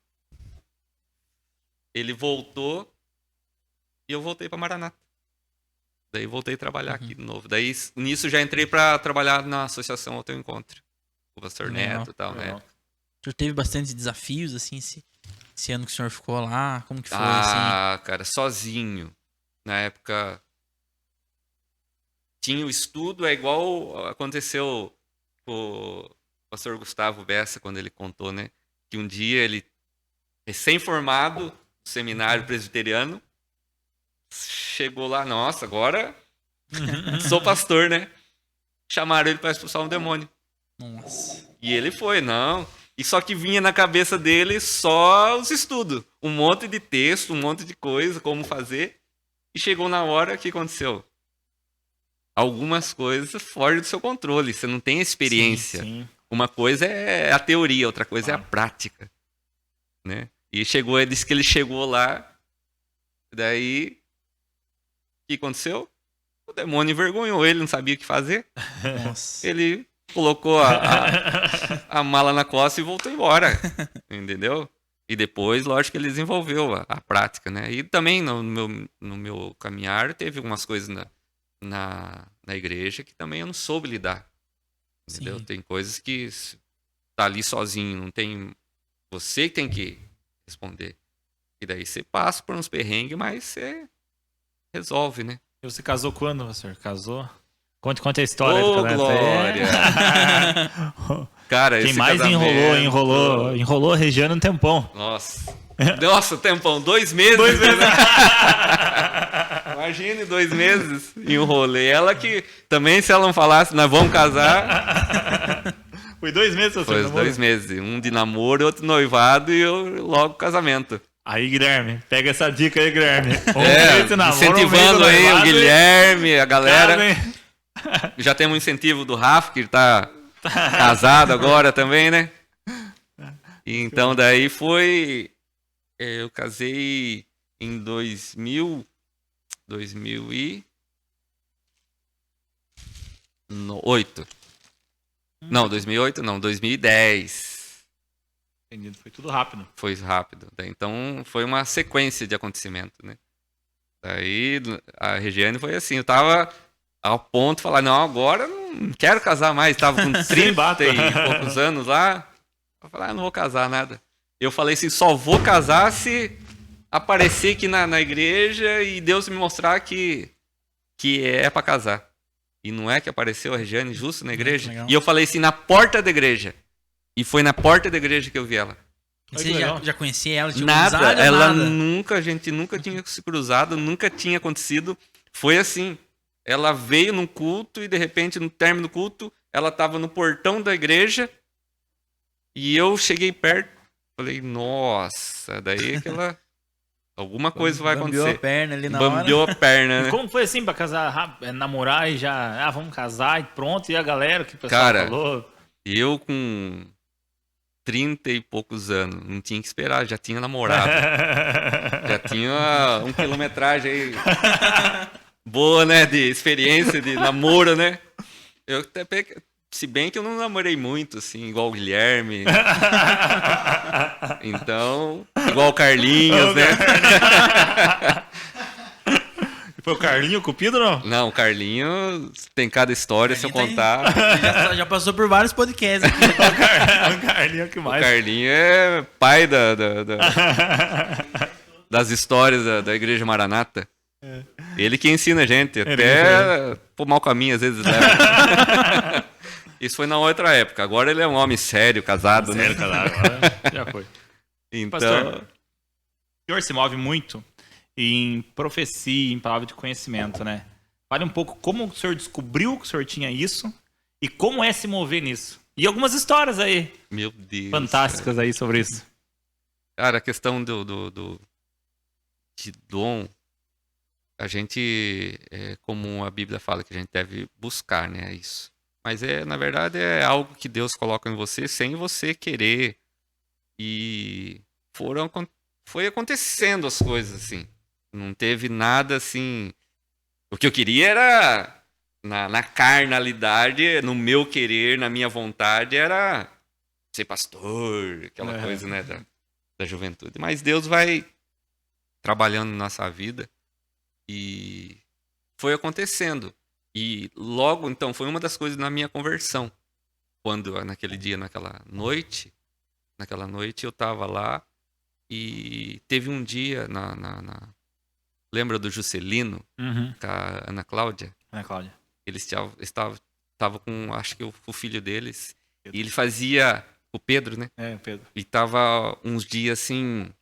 ele voltou e eu voltei para Maranata. Daí voltei a trabalhar aqui de novo. Daí, nisso, já entrei para trabalhar na Associação ao Teu Encontro. O pastor Neto e tal, né? O senhor teve bastante desafios, assim, esse ano que o senhor ficou lá? Como que foi, assim? Ah, cara, sozinho. Na época, tinha o estudo, é igual aconteceu com o pastor Gustavo Bessa, quando ele contou, né? Que um dia ele, recém-formado do seminário presbiteriano, chegou lá, nossa, agora sou pastor, né? Chamaram ele para expulsar um demônio. Nossa. E ele foi, não. E só que vinha na cabeça dele só os estudos. Um monte de texto, um monte de coisa, como fazer. E chegou na hora, o que aconteceu? Algumas coisas fora do seu controle. Você não tem experiência. Sim, sim. Uma coisa é a teoria, outra coisa é a prática. Né? E ele disse que ele chegou lá. Daí, o que aconteceu? O demônio envergonhou ele, não sabia o que fazer. Nossa. Ele colocou a mala na costa e voltou embora. Entendeu? E depois, lógico que ele desenvolveu a prática, né? E também no meu caminhar teve algumas coisas na igreja que também eu não soube lidar. Entendeu? Sim. Tem coisas que tá ali sozinho, não tem... Você que tem que responder. E daí você passa por uns perrengues, mas você resolve, né? E você casou quando, pastor? Casou? Conte a história Ô, do casamento glória! aí. Cara, Quem esse mais casamento... enrolou a Regiane um tempão. Nossa, tempão, 2 meses. 2 meses. Imagine 2 meses. Enrolei. Ela que também, se ela não falasse, nós vamos casar. Foi 2 meses, pastor? Foi 2 meses. Um de namoro, outro noivado e eu logo casamento. Aí, Guilherme, pega essa dica aí, Guilherme. Incentivando aí o Guilherme, a galera. Casa, já temos um incentivo do Rafa, que tá casado agora também, né? Então daí foi... Eu casei em 2008. Não, 2008 não, 2010. Entendido, foi tudo rápido. Foi rápido. Então foi uma sequência de acontecimento, né? Daí a Regiane foi assim, eu tava ao ponto de falar, não, agora não quero casar mais. Tava com 30 e poucos anos lá. Eu falei, não vou casar nada. Eu falei assim, só vou casar se aparecer aqui na igreja e Deus me mostrar que é pra casar. E não é que apareceu a Regiane justo na igreja? E eu falei assim, na porta da igreja. E foi na porta da igreja que eu vi ela. Você já conhecia ela? Nada, ela nunca, a gente nunca tinha se cruzado, nunca tinha acontecido. Foi assim, ela veio num culto e de repente no término do culto, ela estava no portão da igreja e eu cheguei perto, falei, nossa, daí que ela... Alguma coisa vai acontecer. Bambeou a perna ali na Bambeou hora. a perna, né? Como foi assim pra casar, namorar e já, vamos casar e pronto, e a galera que o pessoal falou? Eu com 30 e poucos anos, não tinha que esperar, já tinha namorado. Já tinha uma quilometragem aí boa, né, de experiência, de namoro, né? Eu até se bem que eu não namorei muito, assim, igual o Guilherme. Então, igual o Carlinhos, né? Foi o Carlinho o cupido, não? Não, o Carlinhos tem cada história, se eu contar. Já passou por vários podcasts aqui. O Carlinho que mais. O Carlinho é pai das histórias da Igreja Maranata. É. Ele que ensina a gente, até por mau caminho às vezes leva. Isso foi na outra época. Agora ele é um homem sério, casado, né? Sério, casado, agora já foi. Então... Pastor, o senhor se move muito em profecia, em palavra de conhecimento, né? Fale um pouco como o senhor descobriu que o senhor tinha isso e como é se mover nisso. E algumas histórias aí. Meu Deus. Fantásticas aí sobre isso. Cara, a questão de dom, a gente, como a Bíblia fala, que a gente deve buscar, né? Isso. Mas na verdade, é algo que Deus coloca em você sem você querer. E foi acontecendo as coisas, assim. Não teve nada, assim... O que eu queria era, na carnalidade, no meu querer, na minha vontade, era ser pastor, aquela coisa, né, da juventude. Mas Deus vai trabalhando na nossa vida e foi acontecendo. E logo, então, foi uma das coisas na minha conversão. Quando, naquele dia, naquela noite eu estava lá e teve um dia lembra do Juscelino, com a Ana Cláudia? Ana Cláudia. Eles estavam com, acho que o filho deles, Pedro. E ele fazia, o Pedro, né? Pedro. E tava uns dias assim,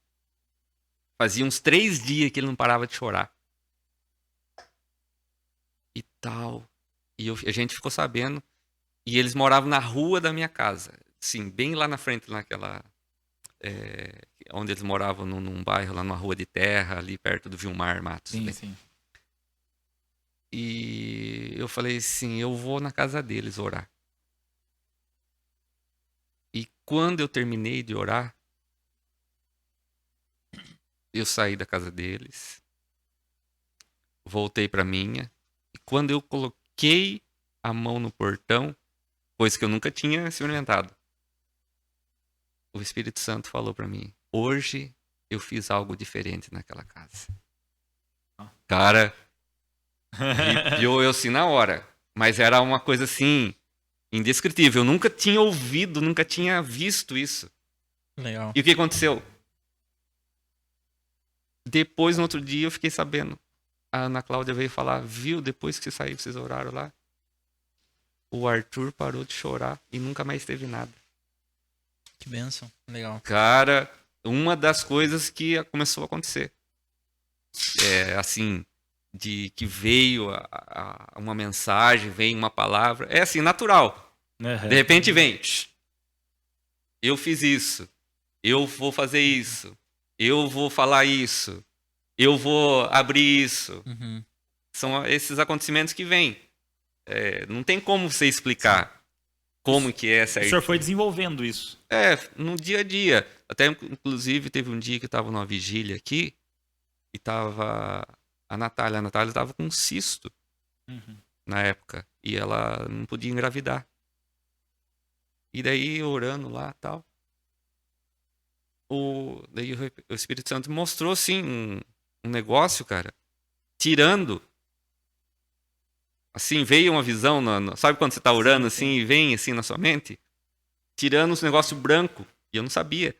fazia uns 3 dias que ele não parava de chorar. E tal. E a gente ficou sabendo. E eles moravam na rua da minha casa. Sim, bem lá na frente, naquela... onde eles moravam, num bairro, lá numa rua de terra, ali perto do Vilmar Matos. Sim, sim. E eu falei assim, eu vou na casa deles orar. E quando eu terminei de orar, eu saí da casa deles, voltei para minha, e quando eu coloquei a mão no portão, coisa que eu nunca tinha experimentado, o Espírito Santo falou para mim, hoje eu fiz algo diferente naquela casa. Cara, arrepiou eu assim na hora, mas era uma coisa assim, indescritível. Eu nunca tinha ouvido, nunca tinha visto isso. Legal. E o que aconteceu? Depois, no outro dia, eu fiquei sabendo A Ana Cláudia veio falar, viu, depois que você saiu, vocês oraram lá? O Arthur parou de chorar e nunca mais teve nada. Que bênção. Legal. Cara, uma das coisas que começou a acontecer. Assim, de que veio uma mensagem, veio uma palavra. É assim, natural. Uhum. De repente vem. Eu fiz isso. Eu vou fazer isso. Eu vou falar isso. Eu vou abrir isso. Uhum. São esses acontecimentos que vêm. Não tem como você explicar como que é O certo. senhor foi desenvolvendo isso. No dia a dia. Até, inclusive, teve um dia que eu estava numa vigília aqui e tava a Natália. A Natália estava com um cisto na época e ela não podia engravidar. E daí, orando lá e tal, daí o Espírito Santo mostrou, assim, um negócio, cara, tirando. Assim, veio uma visão, sabe quando você tá orando assim e vem assim na sua mente? Tirando uns negócios branco, e eu não sabia.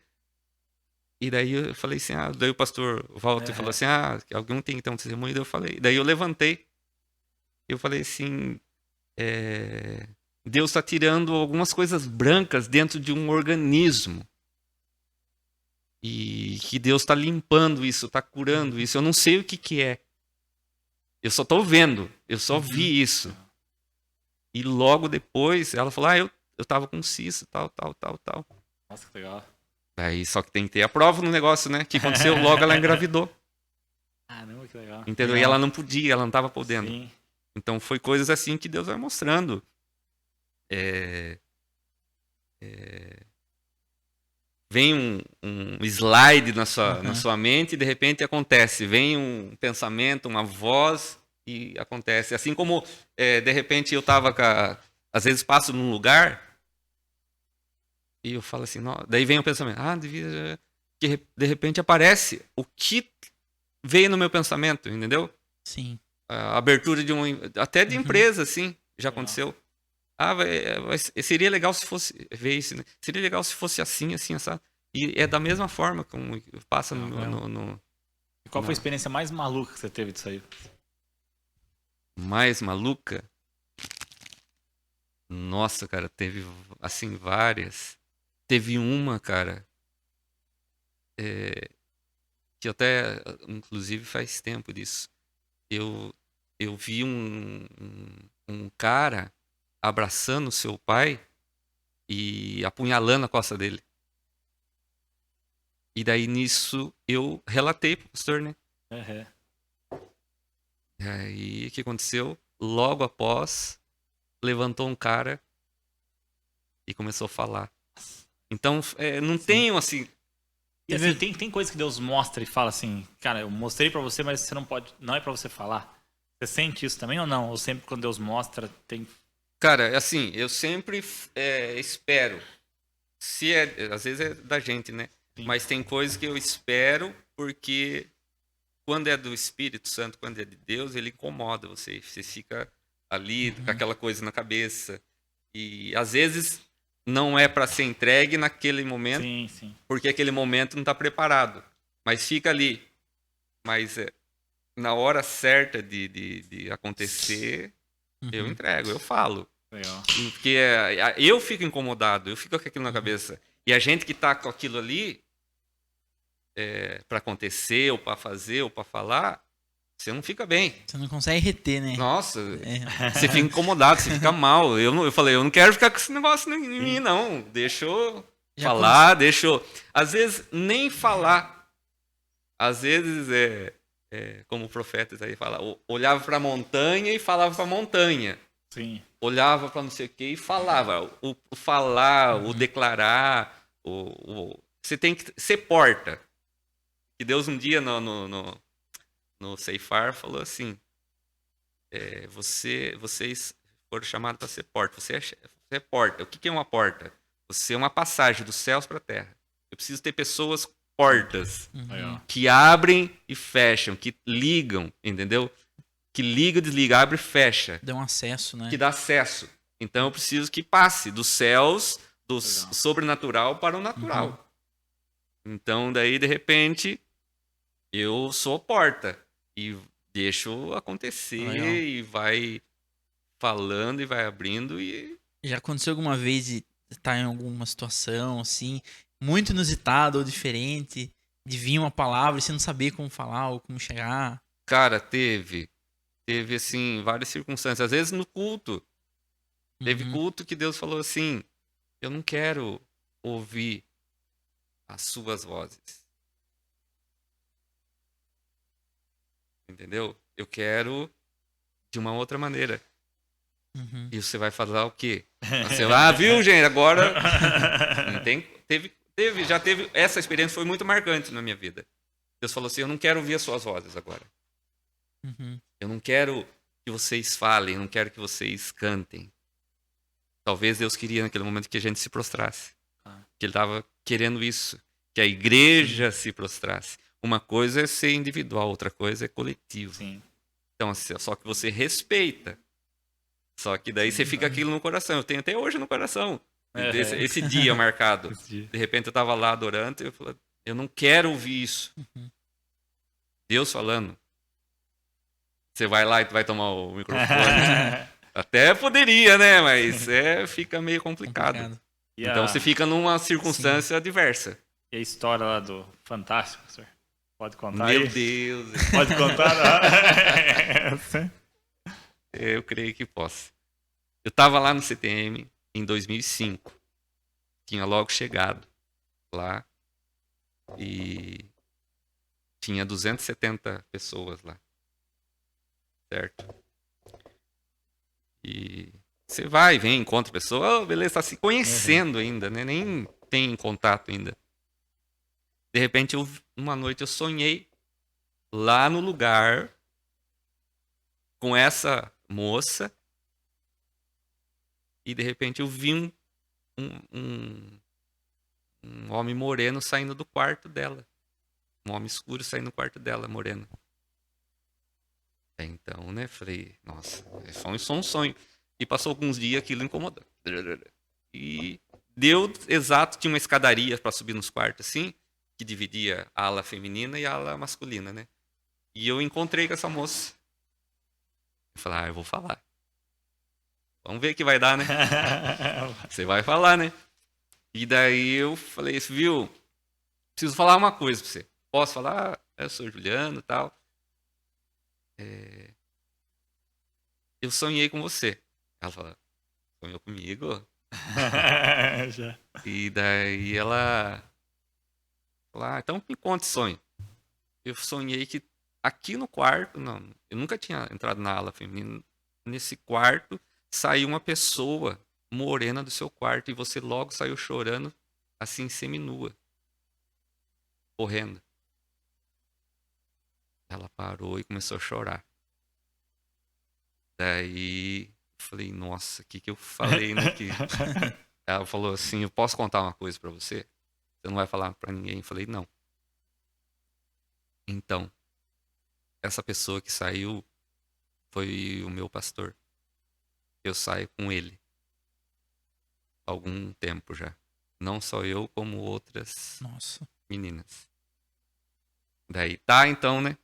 E daí eu falei assim, daí o pastor Walter falou assim, alguém tem que ter um testemunho, daí eu falei. Daí eu levantei, eu falei assim, Deus está tirando algumas coisas brancas dentro de um organismo. E que Deus está limpando isso, está curando isso. Eu não sei o que é. Eu só estou vendo, eu só vi isso. E logo depois ela falou, eu tava com cisto, tal. Nossa, que legal. Aí só que tem que ter a prova no negócio, né? Que aconteceu, logo ela engravidou. Caramba, que legal. Entendeu? Legal. E ela não podia, ela não estava podendo. Sim. Então foi coisas assim que Deus vai mostrando. Vem um slide na sua mente e de repente acontece. Vem um pensamento, uma voz e acontece. Assim como de repente eu estava às vezes passo num lugar e eu falo assim, daí vem o pensamento, que de repente aparece o que veio no meu pensamento, entendeu? Sim. A abertura até de empresa, assim, já aconteceu. Seria legal se fosse ver isso, né? Seria legal se fosse assim, sabe? E é da mesma forma como passa no... E qual foi a experiência mais maluca que você teve disso aí? Mais maluca? Nossa, cara, teve, assim, várias. Teve uma, cara, que até, inclusive, faz tempo disso. Eu vi um cara abraçando seu pai e apunhalando a costa dele. E daí, nisso, eu relatei pro pastor, né? E aí, o que aconteceu? Logo após, levantou um cara e começou a falar. Então, não tem, assim... E assim, tem coisa que Deus mostra e fala assim, cara, eu mostrei pra você, mas você não pode, não é pra você falar. Você sente isso também ou não? Ou sempre quando Deus mostra, tem... Cara, assim, eu sempre espero. Às vezes é da gente, né? Sim. Mas tem coisas que eu espero porque quando é do Espírito Santo, quando é de Deus, ele incomoda você. Você fica ali com aquela coisa na cabeça. E às vezes não é para ser entregue naquele momento, sim. Porque aquele momento não está preparado. Mas fica ali. Mas na hora certa de acontecer, eu entrego, eu falo. Legal. Porque eu fico incomodado, eu fico com aquilo na cabeça. E a gente que está com aquilo ali, para acontecer, ou para fazer, ou para falar, você não fica bem. Você não consegue reter, né? Nossa, você fica incomodado, você fica mal. Eu falei, eu não quero ficar com esse negócio em mim, não. Deixa eu falar, deixa eu... Às vezes, nem falar. Às vezes, como o profeta aí fala, olhava para a montanha e falava para a montanha. Sim. Olhava para não sei o que e falava. O falar, o declarar, você tem que ser porta. E Deus um dia no Ceifar falou assim, vocês foram chamados para ser porta. Você é porta. O que é uma porta? Você é uma passagem dos céus para a terra. Eu preciso ter pessoas portas que abrem e fecham, que ligam, entendeu? Que liga, desliga, abre e fecha. Dá um acesso, né? Que dá acesso. Então eu preciso que passe dos céus, do sobrenatural para o natural. Então daí, de repente, eu sou a porta. E deixo acontecer Legal. e vai falando e vai abrindo e... Já aconteceu alguma vez de estar em alguma situação, assim, muito inusitada ou diferente, de vir uma palavra e você não saber como falar ou como chegar? Cara, teve, assim, várias circunstâncias. Às vezes no culto, teve Uhum. culto que Deus falou assim, eu não quero ouvir as suas vozes. Entendeu? Eu quero de uma outra maneira. Uhum. E você vai falar o quê? Você vai, viu, gente? Agora não tem, já teve. Essa experiência foi muito marcante na minha vida. Deus falou assim: eu não quero ouvir as suas vozes agora. Uhum. Eu não quero que vocês falem, eu não quero que vocês cantem. Talvez Deus queria naquele momento que a gente se prostrasse. Que Ele estava querendo isso. Que a igreja se prostrasse. Uma coisa é ser individual, outra coisa é coletivo. Sim. Então, assim, só que você respeita. Só que daí você fica aquilo no coração. Eu tenho até hoje no coração. Esse dia marcado. De repente eu estava lá adorando e eu falei, eu não quero ouvir isso. Uhum. Deus falando. Você vai lá e vai tomar o microfone. Até poderia, né? Mas fica meio complicado. Então você fica numa circunstância diversa. E a história lá do Fantástico, senhor? Pode contar Meu aí? Deus. Pode contar? Eu creio que posso. Eu estava lá no CTM em 2005. Tinha logo chegado lá. E tinha 270 pessoas lá. Certo? E você vai, vem, encontra pessoa. Oh, beleza, está se conhecendo ainda, né? Nem tem contato ainda. De repente, uma noite eu sonhei lá no lugar com essa moça e de repente eu vi um homem moreno saindo do quarto dela. Um homem escuro saindo do quarto dela, moreno. Então, né, falei, nossa, é só um sonho. E passou alguns dias aquilo incomodando. E deu exato, tinha uma escadaria para subir nos quartos, assim, que dividia a ala feminina e a ala masculina, né? E eu encontrei com essa moça. Eu falei, eu vou falar. Vamos ver o que vai dar, né? Você vai falar, né? E daí eu falei, viu? Preciso falar uma coisa pra você. Posso falar? Eu sou Juliano e tal. Eu sonhei com você. Ela falou, sonhou comigo? Já. E daí ela falou, então me conte sonho. Eu sonhei que aqui no quarto, não, eu nunca tinha entrado na ala feminina. Nesse quarto saiu uma pessoa morena do seu quarto e você logo saiu chorando, assim, seminua, correndo. Ela parou e começou a chorar. Daí eu falei, nossa, o que eu falei, né? Ela falou assim, eu posso contar uma coisa pra você? Você não vai falar pra ninguém? Eu falei, não. Então, essa pessoa que saiu foi o meu pastor. Eu saio com ele há algum tempo já. Não só eu, como outras meninas. Daí, então, né?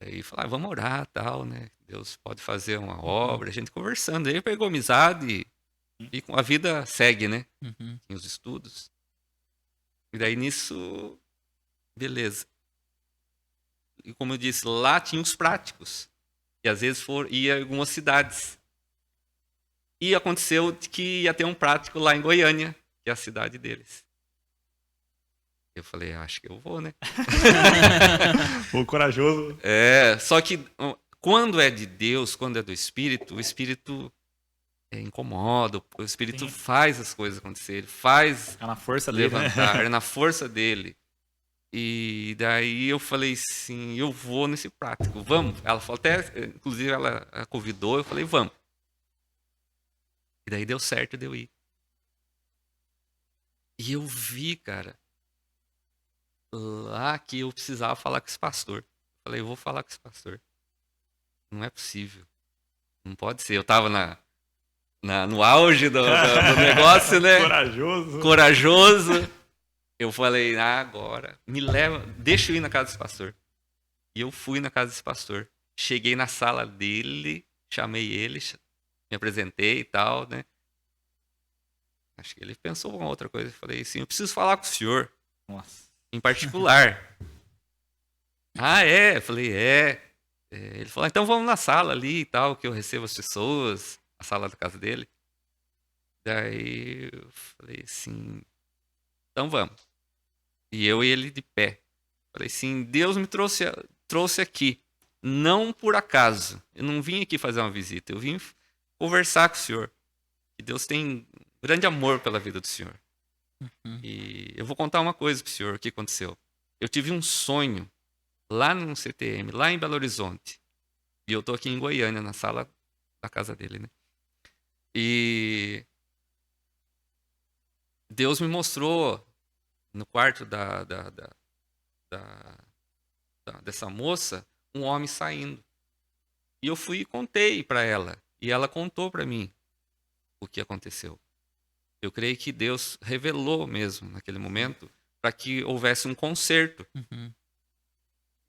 Daí falar, vamos orar, tal, né? Deus pode fazer uma obra, a gente conversando. Aí pegou amizade e a vida segue, né? Tem os estudos. E daí nisso, beleza. E como eu disse, lá tinha os práticos. E às vezes ia em algumas cidades. E aconteceu que ia ter um prático lá em Goiânia, que é a cidade deles. Eu falei, acho que eu vou, né? O corajoso. Só que quando é de Deus, quando é do Espírito, o Espírito incomoda, o Espírito faz as coisas acontecerem, faz na força levantar, dele, né? na força dele. E daí eu falei assim, eu vou nesse prático, vamos. Ela falou, inclusive ela convidou, eu falei, vamos. E daí deu certo de eu ir. E eu vi, cara, lá que eu precisava falar com esse pastor. Eu falei, eu vou falar com esse pastor. Não é possível. Não pode ser. Eu tava no auge do negócio, né? Corajoso. Eu falei, agora, me leva, deixa eu ir na casa desse pastor. E eu fui na casa desse pastor. cheguei na sala dele, chamei ele, me apresentei e tal, né? Acho que ele pensou uma outra coisa. Eu falei assim, eu preciso falar com o senhor, Nossa. em particular. Ah, é? Eu falei, é. Ele falou, então vamos na sala ali e tal, que eu recebo as pessoas, a sala da casa dele. Daí eu falei assim, então vamos. E eu e ele de pé. Falei assim, Deus me trouxe aqui, não por acaso. Eu não vim aqui fazer uma visita, eu vim conversar com o senhor. E Deus tem grande amor pela vida do senhor. E eu vou contar uma coisa pro senhor, o que aconteceu. Eu tive um sonho lá no CTM, lá em Belo Horizonte. E eu tô aqui em Goiânia, na sala da casa dele, né? E Deus me mostrou no quarto dessa moça um homem saindo. E eu fui e contei para ela. E ela contou para mim o que aconteceu. Eu creio que Deus revelou mesmo naquele momento para que houvesse um conserto.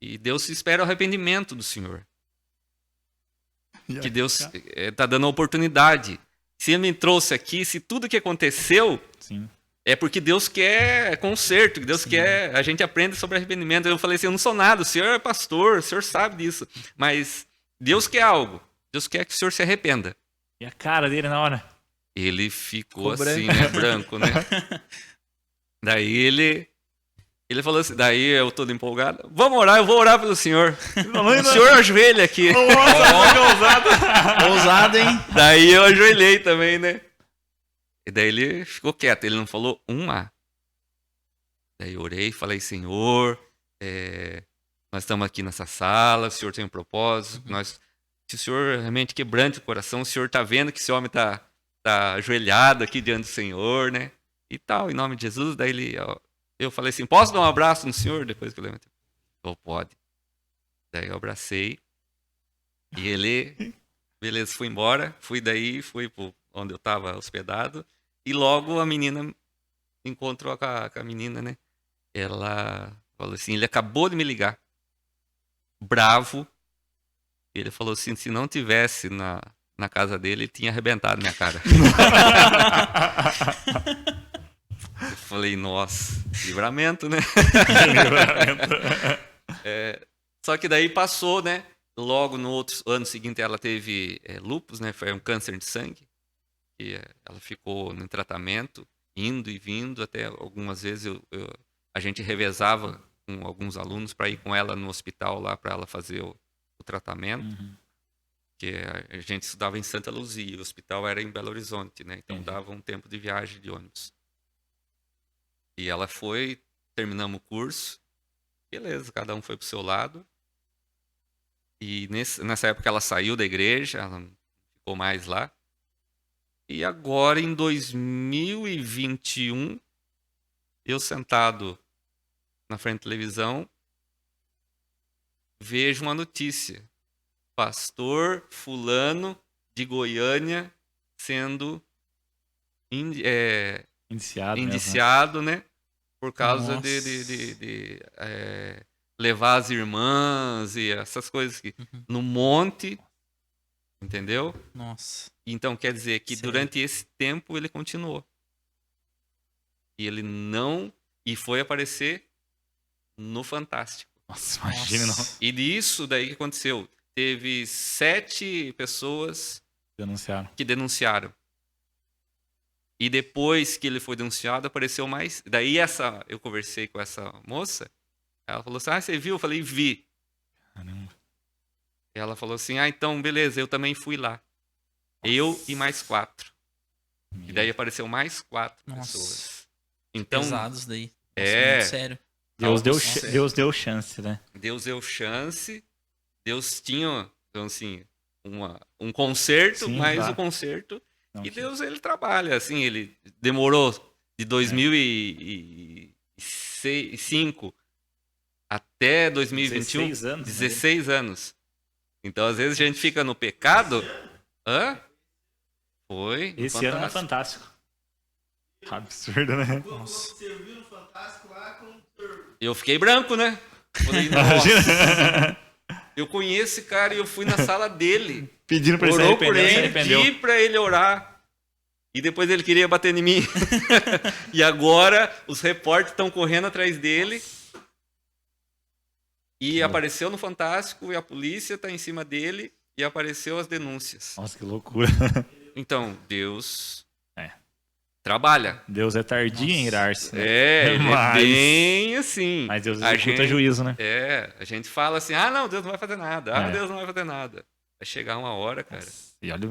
E Deus espera o arrependimento do Senhor. Que Deus está dando a oportunidade. Se Ele me trouxe aqui, se tudo que aconteceu, Sim. é porque Deus quer conserto, que Deus quer... A gente aprende sobre arrependimento. Eu falei assim, eu não sou nada, o Senhor é pastor, o Senhor sabe disso. Mas Deus quer algo. Deus quer que o Senhor se arrependa. E a cara dele na hora? Ele ficou Ficou assim, branco. né? Branco, né? Daí ele falou assim, daí eu todo empolgado, vamos orar, eu vou orar pelo senhor. O senhor ajoelha aqui. Ousado, hein? Daí eu ajoelhei também, né? E daí ele ficou quieto, ele não falou um A. Daí eu orei e falei, Senhor, nós estamos aqui nessa sala, o senhor tem um propósito, se o senhor realmente quebrante o coração, o senhor está vendo que esse homem está ajoelhado aqui diante do Senhor, né? E tal, em nome de Jesus. Daí eu falei assim, posso dar um abraço no senhor? Depois que eu levantei. Oh, pode. Daí eu abracei. E ele, beleza, fui embora. Fui para onde eu estava hospedado. E logo a menina encontrou com a menina, né? Ela falou assim, ele acabou de me ligar. Bravo. E ele falou assim, se não tivesse na casa dele, ele tinha arrebentado minha cara. Eu falei, nossa, livramento, né? Só que daí passou, né? Logo no ano seguinte ela teve lúpus, né? Foi um câncer de sangue. E ela ficou em tratamento, indo e vindo. Até algumas vezes a gente revezava com alguns alunos para ir com ela no hospital lá para ela fazer o tratamento. Que a gente estudava em Santa Luzia, o hospital era em Belo Horizonte, né? Então dava um tempo de viagem de ônibus. E ela foi, terminamos o curso, beleza, cada um foi pro seu lado. E nessa época ela saiu da igreja, ela não ficou mais lá. E agora, em 2021, eu sentado na frente da televisão, vejo uma notícia. Pastor fulano de Goiânia sendo indiciado, né? Por causa de levar as irmãs e essas coisas aqui no monte, entendeu? Nossa. Então quer dizer que Sério? durante esse tempo ele continuou. E ele não... E foi aparecer no Fantástico. Nossa, imagina, não. E disso daí que aconteceu? Teve 7 pessoas Denunciaram. que denunciaram. E depois que ele foi denunciado, apareceu mais. Daí eu conversei com essa moça. Ela falou assim, você viu? Eu falei, vi. Caramba. Ela falou assim, então beleza, eu também fui lá. Eu e mais 4. E daí apareceu mais 4 Nossa. pessoas. Então, Pesados daí. Nossa, É. muito sério. Deus deu chance, né? Deus deu chance. Deus tinha, então, assim, um conserto, Sim, mas claro. o conserto... Não, E Deus, ele trabalha, assim, ele demorou de 2005 até 2021, 16 anos, 16 anos. Então, às vezes, a gente fica no pecado. Hã? Foi. no Esse ano é Fantástico. fantástico. Absurdo, né? Nossa. Eu fiquei branco, né? Falei, nossa. Imagina. Eu conheço esse cara e eu fui na sala dele. Pedindo pra ele se Orou por arrepender, se ele, arrependeu. pedi pra ele orar. E depois ele queria bater em mim. E agora os repórteres estão correndo atrás dele. E apareceu no Fantástico e a polícia tá em cima dele e apareceu as denúncias. Nossa, que loucura. Então, Deus É. trabalha. Deus é tardio em irar-se. Né? É, ele Mas- é bem assim. Mas Deus A executa gente- juízo, né? A gente fala assim, não, Deus não vai fazer nada. Deus não vai fazer nada. Vai chegar uma hora, cara. E olha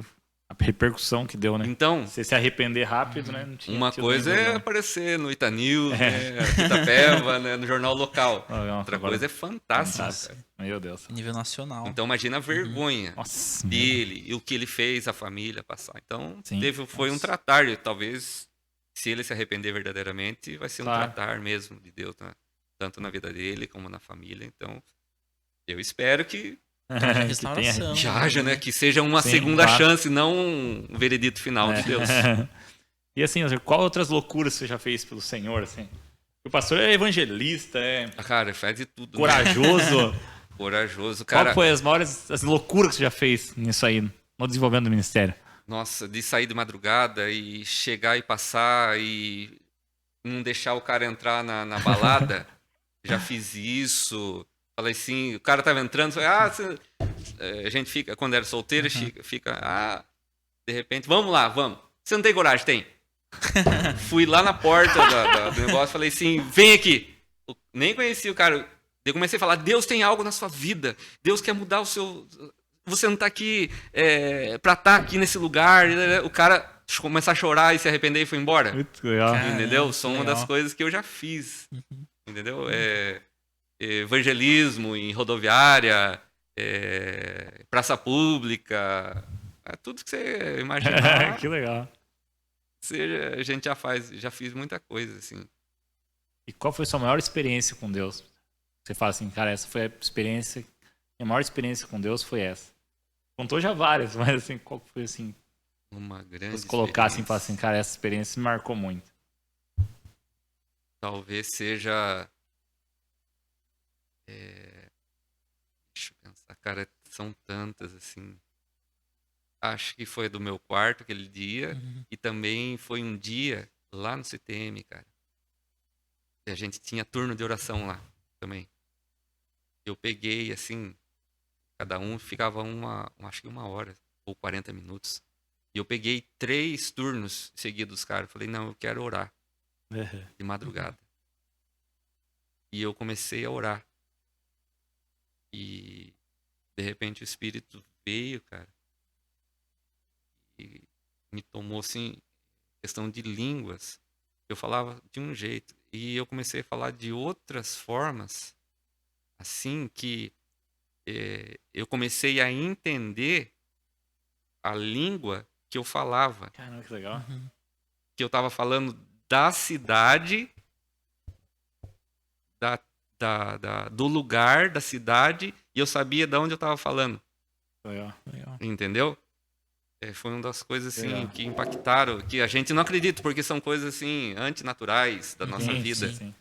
a repercussão que deu, né? Então, Você se arrepender rápido, né? Não tinha uma tido coisa nenhum é problema. aparecer no Itanews, né, Itapeva, né, no jornal local. Outra Agora- coisa é fantástico, Fantástico. cara. Meu Deus. Nível nacional. Então imagina a vergonha Nossa. dele e o que ele fez a família passar. Então Sim. foi um Nossa. tratar, e talvez se ele se arrepender verdadeiramente, vai ser um Claro. tratar mesmo de Deus, né? Tanto na vida dele como na família. Então eu espero que Restauração. já haja, né? Que seja uma Sim, segunda claro. chance, não um veredito final de Deus. E assim, qual outras loucuras você já fez pelo Senhor, assim? O pastor é evangelista, é Cara, faz de tudo. né? corajoso. Corajoso, Qual cara. foi as maiores as loucuras que você já fez nisso aí, no desenvolvimento do ministério? Nossa, de sair de madrugada e chegar e passar e não deixar o cara entrar na balada. Já fiz isso. Falei assim, o cara tava entrando, falei, a gente fica, quando era solteiro, fica, de repente, vamos lá, vamos. Você não tem coragem? Tem. Fui lá na porta do negócio, falei assim, vem aqui. Nem conhecia o cara. Eu comecei a falar, Deus tem algo na sua vida. Deus quer mudar o seu... Você não tá aqui pra estar aqui nesse lugar. O cara começar a chorar e se arrepender e foi embora. Muito legal. Cara, Entendeu? São uma legal. das coisas que eu já fiz. Entendeu? Evangelismo em rodoviária, praça pública, tudo que você imaginar, Que legal. a gente já fiz muita coisa, assim. E qual foi a sua maior experiência com Deus? Você fala assim, cara, essa foi a experiência, minha maior experiência com Deus foi essa. Contou já várias, mas assim, qual foi assim, Uma grande se colocar assim, experiência. falar assim, cara, essa experiência me marcou muito. Talvez seja... Deixa eu pensar, cara, são tantas, assim. Acho que foi do meu quarto aquele dia, e também foi um dia lá no CTM, cara. E a gente tinha turno de oração lá também. Eu peguei, assim, cada um ficava acho que 1 hora ou 40 minutos. E eu peguei 3 turnos seguidos, cara. Falei, não, eu quero orar de madrugada. E eu comecei a orar. E de repente o Espírito veio, cara, e me tomou assim, questão de línguas. Eu falava de um jeito e eu comecei a falar de outras formas, assim que eu comecei a entender a língua que eu falava, Caramba, que legal. que eu estava falando da cidade, do lugar, da cidade, e eu sabia de onde eu estava falando. Legal. Entendeu? Foi uma das coisas assim Legal. que impactaram, que a gente não acredita, porque são coisas assim antinaturais da nossa Sim, vida. sim.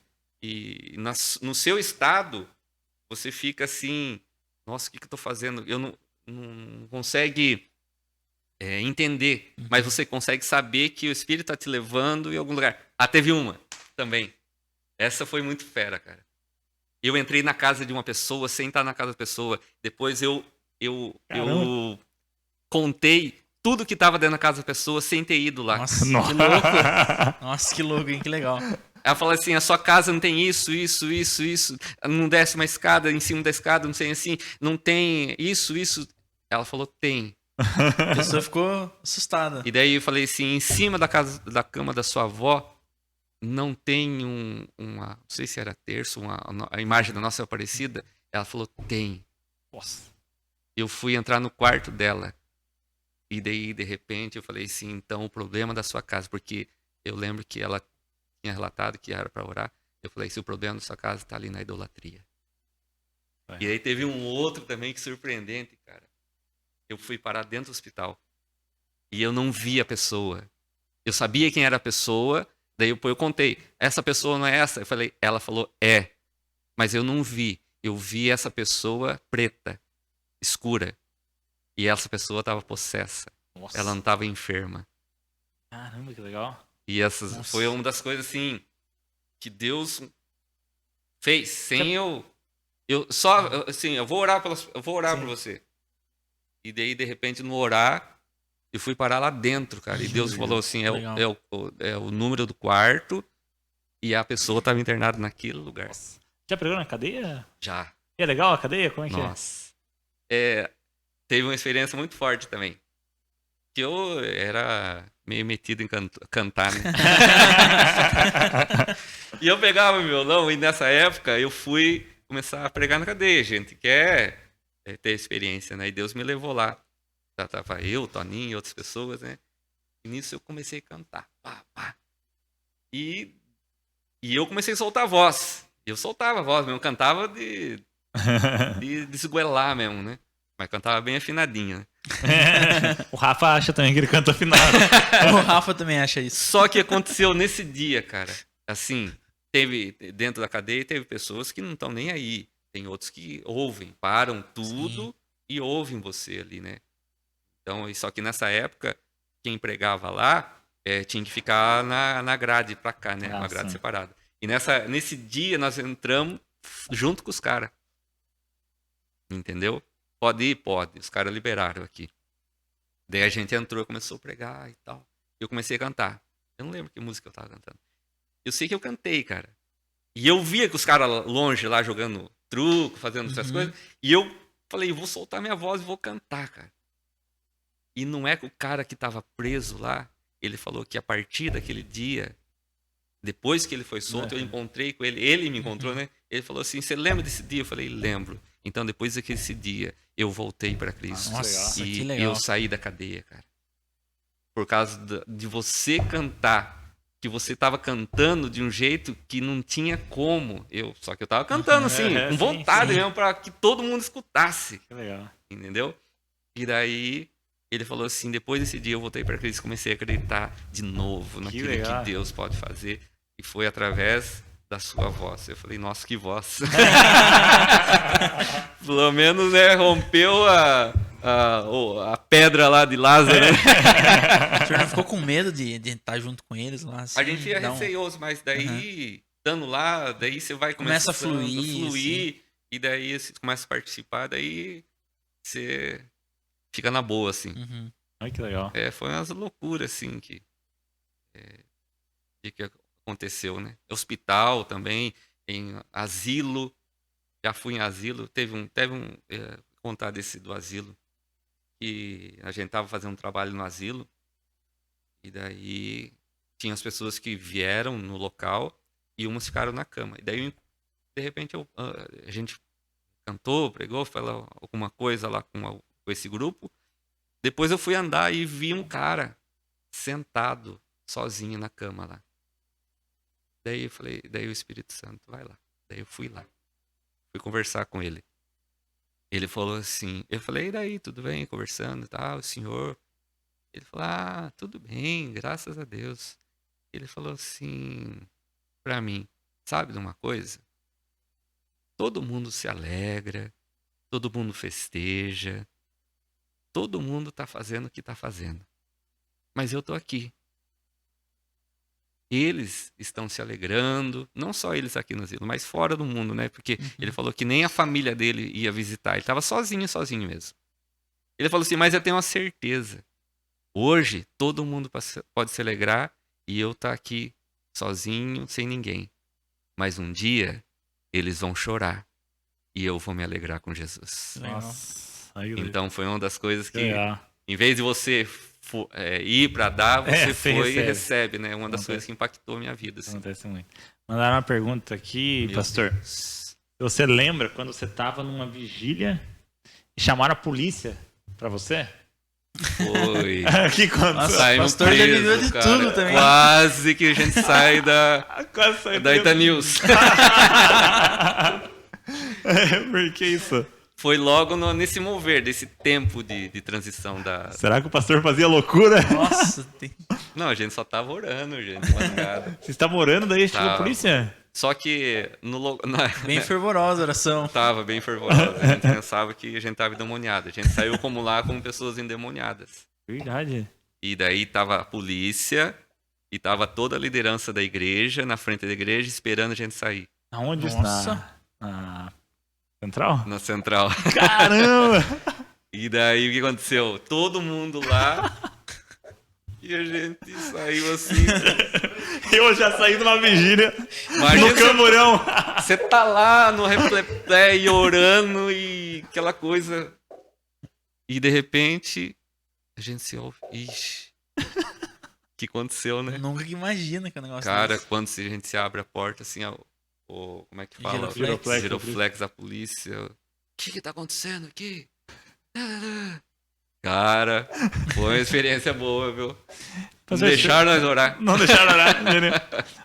E no seu estado, você fica assim, nossa, o que eu estou fazendo? Eu não consegue entender, mas você consegue saber que o Espírito está te levando em algum lugar. Teve uma também. Essa foi muito fera, cara. Eu entrei na casa de uma pessoa sem estar na casa da pessoa. Depois eu contei tudo que estava dentro da casa da pessoa sem ter ido lá. Nossa, Nossa. que louco. Nossa, que louco, hein? Que legal. Ela falou assim, a sua casa não tem isso. Não desce uma escada, em cima da escada, não tem assim. Não tem isso. Ela falou, tem. A pessoa ficou assustada. E daí eu falei assim, em cima da cama da sua avó, não tem não sei se era terço, a imagem da Nossa Aparecida. Ela falou, tem. Nossa. Eu fui entrar no quarto dela. E daí, de repente, eu falei assim, então o problema da sua casa, porque eu lembro que ela tinha relatado que era para orar. Eu falei, se o problema da sua casa está ali na idolatria. E aí teve um outro também que surpreendente, cara. Eu fui parar dentro do hospital. E eu não vi a pessoa. Eu sabia quem era a pessoa, daí eu contei. Essa pessoa não é essa? Eu falei, ela falou, é. Mas eu não vi. Eu vi essa pessoa preta. escura. E essa pessoa estava possessa. Nossa. Ela não estava enferma. Caramba, que legal. E essa foi uma das coisas assim que Deus fez sem eu só assim, eu vou orar por você. E daí de repente no orar eu fui parar lá dentro, cara. E Deus falou assim, é o número do quarto e a pessoa estava internada naquele lugar. Nossa. Já pregou na cadeia? Já. E é legal a cadeia? Como é que Nossa. Teve uma experiência muito forte também. Que eu era meio metido em cantar, né? E eu pegava o violão e nessa época eu fui começar a pregar na cadeia. A gente quer ter experiência, né? E Deus me levou lá. Já tava eu, Toninho e outras pessoas, né? E nisso eu comecei a cantar. Pá, pá. E eu comecei a soltar a voz. Eu soltava a voz mesmo, cantava de esgoelar mesmo, né? Mas cantava bem afinadinho, né? O Rafa acha também que ele canta afinado. O Rafa também acha isso. Só que aconteceu nesse dia, cara. Assim, teve dentro da cadeia, teve pessoas que não estão nem aí. Tem outros que ouvem, param tudo e ouvem você ali, né? Então, só que nessa época, quem pregava lá tinha que ficar na grade pra cá, né? Uma grade separada. E nesse dia nós entramos junto com os caras. Entendeu? Pode ir? Pode. Os caras liberaram aqui. Daí a gente entrou, começou a pregar e tal. Eu comecei a cantar. Eu não lembro que música eu tava cantando. Eu sei que eu cantei, cara. E eu via que os caras longe lá jogando truco, fazendo essas coisas. E eu falei, vou soltar minha voz e vou cantar, cara. E não é que o cara que tava preso lá, ele falou que a partir daquele dia, depois que ele foi solto, eu encontrei com ele. Ele me encontrou, né? Ele falou assim, você lembra desse dia? Eu falei, lembro. Então, depois daquele dia, eu voltei para Cristo. Nossa, e que legal. eu saí da cadeia, cara. Por causa de você cantar. Que você estava cantando de um jeito que não tinha como. Só que eu estava cantando assim, com vontade mesmo, para que todo mundo escutasse. Que legal. Entendeu? E daí, ele falou assim, depois desse dia eu voltei para Cristo, comecei a acreditar de novo naquilo que Deus pode fazer. E foi através da sua voz. Eu falei, nossa, que voz. Pelo menos, né, rompeu a pedra lá de Lázaro. Né? O senhor não ficou com medo de estar junto com eles lá? Assim, a gente ia receioso, mas daí, estando lá, daí você vai começa a fluir assim. E daí você começa a participar, daí você fica na boa, assim. Ai, que legal. Foi umas loucuras, assim, que aconteceu, né? Hospital também, em asilo. Já fui em asilo. Teve um contar desse do asilo. Que a gente tava fazendo um trabalho no asilo. E daí tinha as pessoas que vieram no local e umas ficaram na cama. E daí, de repente, a gente cantou, pregou, falou alguma coisa lá com esse grupo. Depois eu fui andar e vi um cara sentado, sozinho na cama lá. Daí eu falei, daí o Espírito Santo, vai lá. Daí eu fui lá. Fui conversar com ele. Ele falou assim, eu falei, e daí, tudo bem? Conversando e tal, o senhor... Ele falou, tudo bem, graças a Deus. Ele falou assim pra mim, sabe de uma coisa? Todo mundo se alegra, todo mundo festeja, todo mundo tá fazendo o que tá fazendo. Mas eu tô aqui. Eles estão se alegrando, não só eles aqui no asilo, mas fora do mundo, né? Porque ele falou que nem a família dele ia visitar, ele tava sozinho mesmo. Ele falou assim, mas eu tenho uma certeza. Hoje, todo mundo pode se alegrar e eu estar aqui sozinho, sem ninguém. Mas um dia, eles vão chorar e eu vou me alegrar com Jesus. Nossa. Então, foi uma das coisas que, em vez de você ir para dar, você foi e recebe, né? Uma das coisas que impactou a minha vida. Assim. Acontece muito. Mandaram uma pergunta aqui, pastor. Você lembra quando você estava numa vigília e chamaram a polícia para você? Foi. Que quando saímos pastor já viveu de tudo também. Quase que a gente sai da Itanews. Por que isso? Foi logo nesse mover, desse tempo de transição da... Será que o pastor fazia loucura? Nossa. Não, a gente só tava orando, gente, madrugada. Você estava orando, daí chegou a polícia? Só que Bem fervorosa a oração. tava bem fervorosa. A gente pensava que a gente tava endemoniado. A gente saiu como lá como pessoas endemoniadas. Verdade. E daí tava a polícia e tava toda a liderança da igreja na frente da igreja esperando a gente sair. Aonde isso? Nossa. Na Central? Na central. Caramba! E daí o que aconteceu? Todo mundo lá e a gente saiu assim. Eu já saí de uma vigília Imagina no Camburão. Você tá lá no repleté e orando e aquela coisa. E de repente a gente se ouve. Ixi. O que aconteceu, né? Nunca que imagina que é um negócio Cara, desse. quando a gente se abre a porta, assim, como é que fala? Giroflex. Giroflex da polícia. O que tá acontecendo aqui? Cara, foi uma experiência boa, viu? Não Pastor, deixaram nós orar. Não deixaram orar. Entendeu?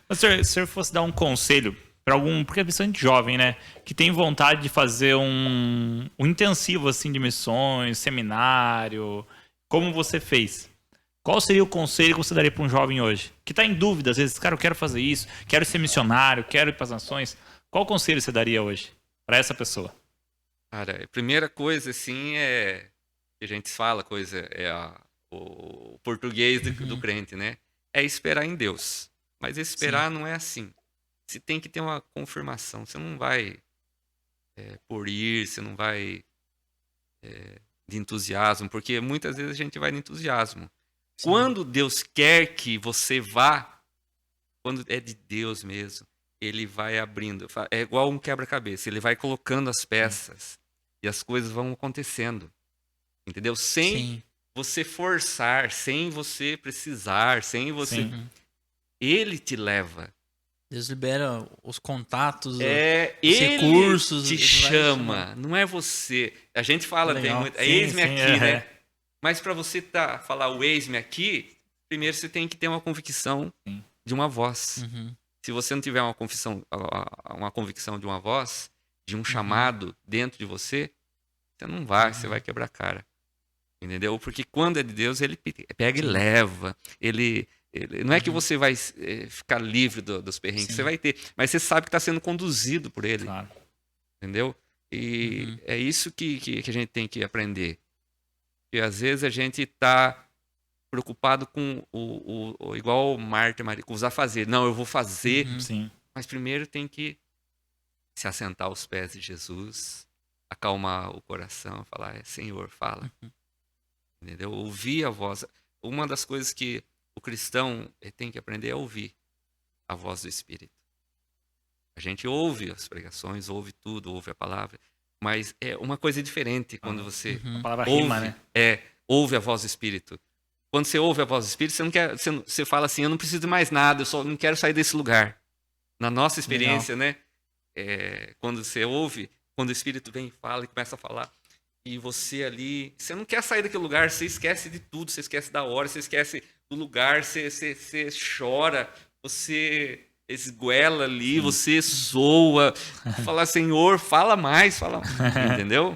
Mas, se o senhor fosse dar um conselho para algum, porque é bastante jovem, né, que tem vontade de fazer um intensivo assim de missões, seminário, como você fez, qual seria o conselho que você daria para um jovem hoje que está em dúvida, às vezes, cara, eu quero fazer isso, quero ser missionário, quero ir para as nações, qual conselho você daria hoje para essa pessoa? Cara, a primeira coisa, assim, que a gente fala, o português do crente, né? É esperar em Deus. Mas esperar não é assim. Você tem que ter uma confirmação. Você não vai por ir, você não vai de entusiasmo, porque muitas vezes a gente vai de entusiasmo. Sim. Quando Deus quer que você vá, quando é de Deus mesmo, ele vai abrindo. É igual um quebra-cabeça. Ele vai colocando as peças e as coisas vão acontecendo. Entendeu? Sem Sim. você forçar, sem você precisar, sem você... Uhum. Ele te leva. Deus libera os contatos, os Ele recursos. te ele vai chama, não é você. A gente fala, tem Legal. muito, Sim, eis-me sim, aqui, é. né? Mas para você falar o eis-me aqui, primeiro você tem que ter uma convicção Sim. de uma voz. Uhum. Se você não tiver uma convicção de uma voz, de um chamado dentro de você, você não vai, você vai quebrar a cara. Entendeu? Porque quando é de Deus, ele pega e leva. Ele não é que você vai ficar livre dos perrengues, Sim. você vai ter, mas você sabe que está sendo conduzido por ele. Claro. Entendeu? E é isso que a gente tem que aprender. Porque às vezes a gente está preocupado com igual Marta e Maria, com os afazeres. Não, eu vou fazer, Sim. mas primeiro tem que se assentar aos pés de Jesus, acalmar o coração, falar, Senhor, fala. Entendeu? Ouvir a voz. Uma das coisas que o cristão tem que aprender é ouvir a voz do Espírito. A gente ouve as pregações, ouve tudo, ouve a palavra, mas é uma coisa diferente quando você A palavra ouve, rima, né? ouve a voz do Espírito. Quando você ouve a voz do Espírito, você fala assim, eu não preciso de mais nada, eu só não quero sair desse lugar. Na nossa experiência, né? Quando você ouve, quando o Espírito vem e fala e começa a falar, e você ali, você não quer sair daquele lugar, você esquece de tudo, você esquece da hora, você esquece do lugar, você chora, você esguela ali, você soa, fala, Senhor, fala mais, entendeu?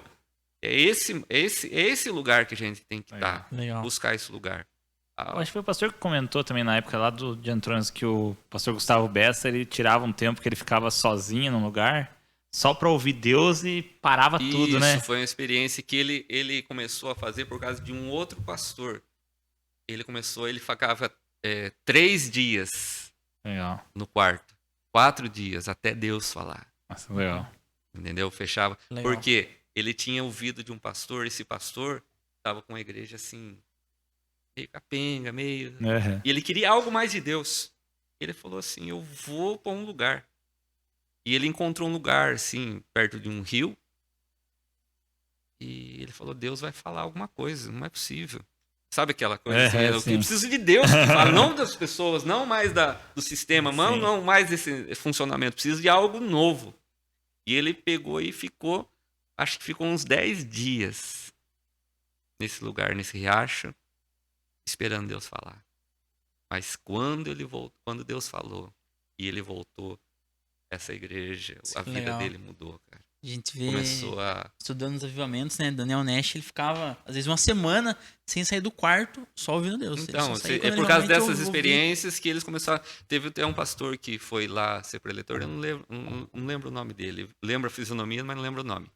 É esse lugar que a gente tem que estar, Legal. buscar esse lugar. Eu acho que foi o pastor que comentou também na época lá de Antrones que o pastor Gustavo Bessa, ele tirava um tempo que ele ficava sozinho num lugar, só para ouvir Deus e parava tudo, né? Isso foi uma experiência que ele começou a fazer por causa de um outro pastor. Ele ficava 3 dias Legal. no quarto, 4 dias, até Deus falar. Nossa, legal. Entendeu? Fechava. Legal. Porque ele tinha ouvido de um pastor, esse pastor estava com a igreja assim, meio capenga, meio... Uhum. E ele queria algo mais de Deus. Ele falou assim, eu vou para um lugar. E ele encontrou um lugar, assim, perto de um rio. E ele falou, Deus vai falar alguma coisa, não é possível. Sabe aquela coisa assim, eu sim. preciso de Deus que fala, não das pessoas, não mais do sistema, não mais desse funcionamento, preciso de algo novo. E ele pegou e ficou, acho que ficou uns 10 dias nesse lugar, nesse riacho, esperando Deus falar. Mas quando Deus falou e ele voltou, essa igreja, a vida legal. dele mudou, cara. A gente vê, começou a... estudando os avivamentos, né? Daniel Nash, ele ficava, às vezes, uma semana sem sair do quarto, só ouvindo Deus. Ele Então, só saía é quando por ele causa realmente dessas ouvia. experiências que eles começaram... Teve até um pastor que foi lá ser preletor, eu não lembro o nome dele. Lembro a fisionomia, mas não lembro o nome.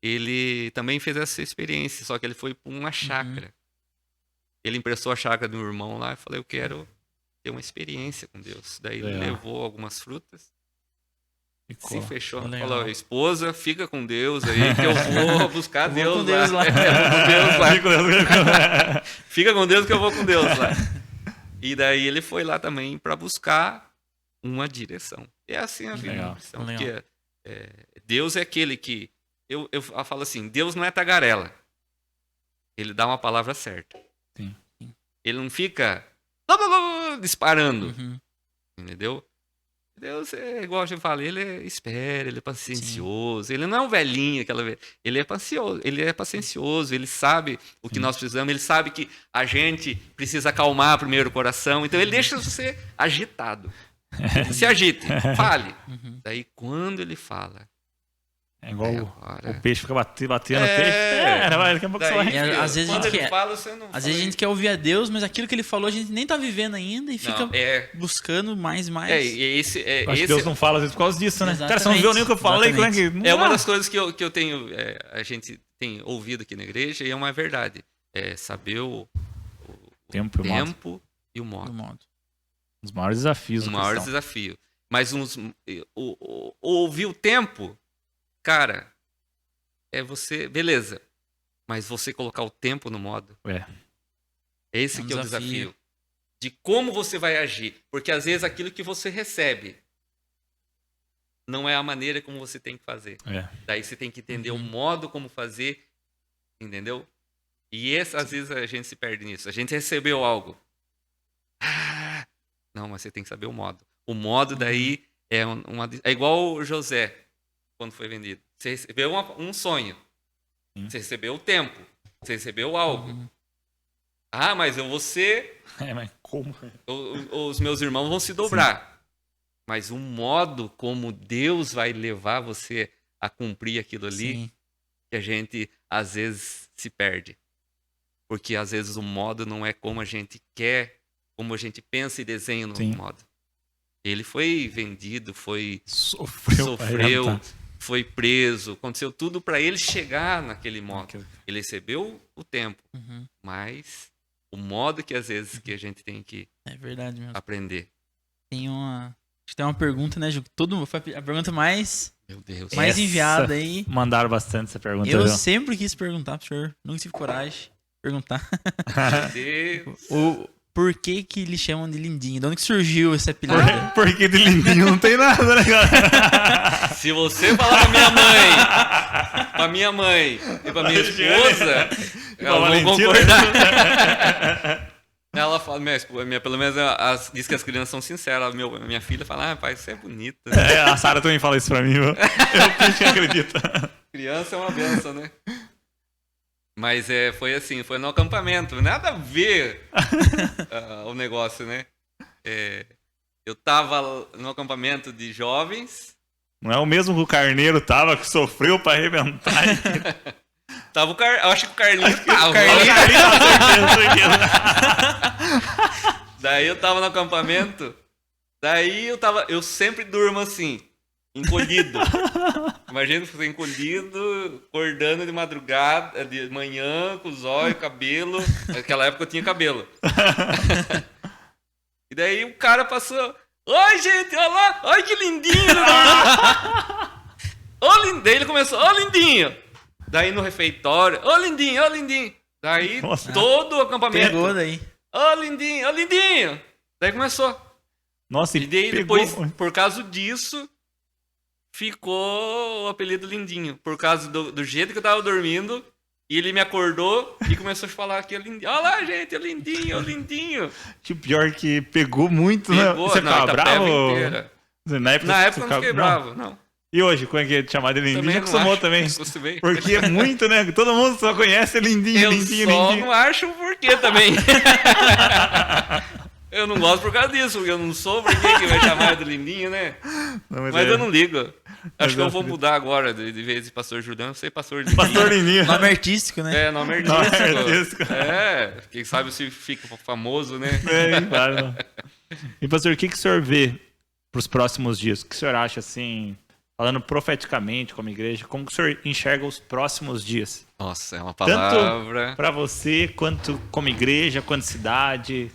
Ele também fez essa experiência, só que ele foi para uma chácara. Ele emprestou a chácara do meu irmão lá e falou, eu quero ter uma experiência com Deus. Daí ele levou algumas frutas, se fechou, falou, esposa, fica com Deus aí, que eu vou buscar Deus lá. Fica com Deus que eu vou com Deus lá. E daí ele foi lá também para buscar uma direção. É assim a vida cristã, porque Deus é aquele que... Eu falo assim, Deus não é tagarela. Ele dá uma palavra certa. Sim. Ele não fica disparando. Entendeu? Deus é igual a gente fala, ele espera, ele é paciencioso. Ele não é um velhinho, ele é paciencioso, ele sabe o que nós precisamos, ele sabe que a gente precisa acalmar primeiro o coração. Então ele deixa você agitado. Se agite, fale. Daí quando ele fala, é igual o peixe fica batendo no peixe. Daqui a pouco você vai. Às vezes a gente quer, fala, você não às vezes a gente quer ouvir a Deus, mas aquilo que ele falou a gente nem tá vivendo ainda e fica buscando mais e mais. Acho que Deus não fala às vezes por causa disso, né? Exatamente. Cara, você não viu nem o que eu falei. Como é que... É uma das coisas que eu tenho, a gente tem ouvido aqui na igreja e é uma verdade. É saber o tempo e o modo. Um dos maiores desafios. Um maior desafio. Mas ouvir o tempo, cara, é você... Beleza. Mas você colocar o tempo no modo. Esse que é o desafio. De como você vai agir. Porque às vezes aquilo que você recebe não é a maneira como você tem que fazer. Daí você tem que entender o modo como fazer. Entendeu? E às vezes a gente se perde nisso. A gente recebeu algo. Não, mas você tem que saber o modo. O modo daí é igual o José, quando foi vendido. Você recebeu um sonho. Você recebeu o tempo. Você recebeu algo. Mas eu vou ser... mas como? Os meus irmãos vão se dobrar. Mas o modo como Deus vai levar você a cumprir aquilo ali, que a gente às vezes se perde. Porque às vezes o modo não é como a gente quer, como a gente pensa e desenha no modo. Ele foi vendido, sofreu, foi preso, aconteceu tudo para ele chegar naquele modo. Ele recebeu o tempo, mas o modo que às vezes que a gente tem que aprender. Tem uma pergunta, né, Ju? Foi a pergunta mais essa, enviada aí. Mandaram bastante essa pergunta. Eu sempre quis perguntar pro senhor, nunca tive coragem de perguntar. Meu Deus. Por que lhe chamam de Lindinho? De onde que surgiu esse apelido? Porque de Lindinho não tem nada, né, galera? Se você falar pra minha mãe e pra minha esposa, elas vão concordar. Ela fala, pelo menos diz que as crianças são sinceras. Minha filha fala, pai, você é bonita. A Sara também fala isso pra mim, eu acredito. Criança é uma benção, né? Mas foi assim, foi no acampamento. Nada a ver o negócio, né? Eu tava no acampamento de jovens. Não é o mesmo que o Carneiro tava, que sofreu pra arrebentar. Tava eu acho que o Carlinhos tava. Certeza. Daí eu tava no acampamento. Daí eu sempre durmo assim, encolhido. Imagina você encolhido, acordando de madrugada, de manhã, com os olhos, cabelo. Naquela época eu tinha cabelo. E daí o cara passou. Oi, gente, olha lá. Olha que lindinho. Daí ele começou. Ô, lindinho. Daí no refeitório. Ô, lindinho, ô, lindinho. Daí todo o acampamento. Pegou daí. Ô, lindinho, ô, lindinho. Daí começou. Nossa, e daí depois, por causa disso... Ficou o apelido Lindinho. Por causa do jeito que eu tava dormindo. E ele me acordou e começou a falar que é lindinho. Olha lá, gente, é lindinho, é lindinho. Tipo, pior que pegou muito, né? Você ficava bravo? Na época eu não fiquei bravo, não. E hoje, como é que é de chamar de Lindinho? Também já acostumou também. Porque é muito, né? Todo mundo só conhece Lindinho, Lindinho, Lindinho. Eu não acho o porquê também. Eu não gosto por causa disso, porque eu não sou, por que vai chamar de Lindinho, né? Não, Mas é- eu não ligo. Mas Acho que eu eu vou acredito. mudar agora, de vez de pastor Juliano, ser pastor Lindinho. Pastor Lindinho. Nome artístico, né? É, nome Nome artístico. artístico. É, quem sabe se fica famoso, né? É, claro. E, pastor, o que o senhor vê para os próximos dias? O que o senhor acha, assim, falando profeticamente como igreja, como que o senhor enxerga os próximos dias? Nossa, é uma palavra. Para você, quanto como igreja, quanto cidade.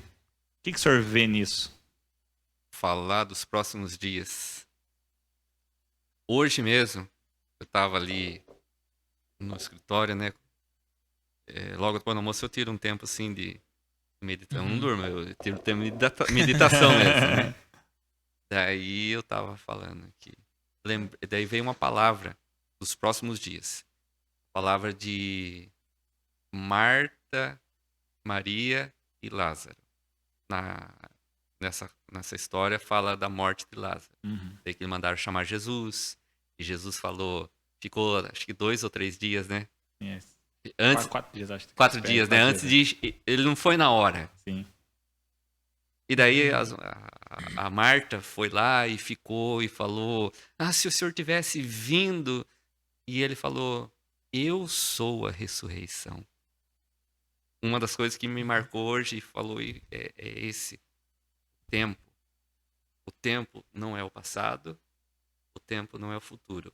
O que o senhor vê nisso? Falar dos próximos dias. Hoje mesmo, eu tava ali no escritório, né? Logo depois do almoço eu tiro um tempo assim de meditação. Eu não durmo, eu tiro tempo de meditação mesmo, né? Daí eu tava falando que. Daí veio uma palavra dos próximos dias. Palavra de Marta, Maria e Lázaro. Nessa história fala da morte de Lázaro. Daí que mandaram chamar Jesus. E Jesus falou, ficou acho que 2 ou 3 dias, né? Yes. Antes, 4 dias, acho. 4 dias, né? Antes de. Ele não foi na hora. Sim. E daí a Marta foi lá e ficou e falou: Ah, se o senhor tivesse vindo. E ele falou: Eu sou a ressurreição. Uma das coisas que me marcou hoje falou é esse tempo. O tempo não é o passado, o tempo não é o futuro,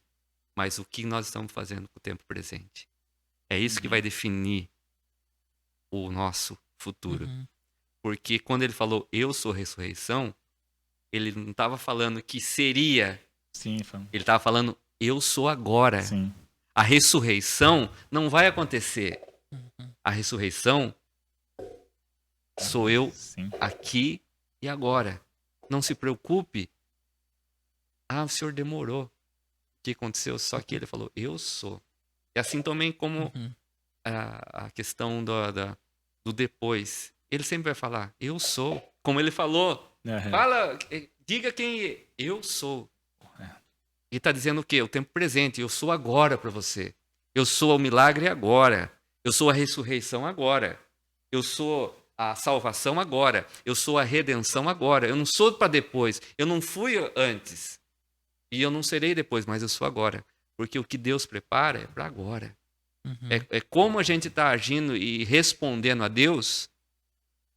mas o que nós estamos fazendo com o tempo presente. É isso que vai definir o nosso futuro. Porque quando ele falou eu sou a ressurreição, ele não estava falando que seria. Sim, fã. Ele estava falando eu sou agora. Sim. A ressurreição não vai acontecer. A ressurreição sou eu Sim. aqui e agora. Não se preocupe. Ah, o senhor demorou. O que aconteceu? Só que ele falou eu sou. E assim também como a questão do depois. Ele sempre vai falar, eu sou. Como ele falou, fala, diga quem eu sou. Ele está dizendo o quê? O tempo presente. Eu sou agora para você. Eu sou o milagre agora. Eu sou a ressurreição agora. Eu sou a salvação agora. Eu sou a redenção agora. Eu não sou para depois. Eu não fui antes. E eu não serei depois, mas eu sou agora. Porque o que Deus prepara é para agora. É como a gente está agindo e respondendo a Deus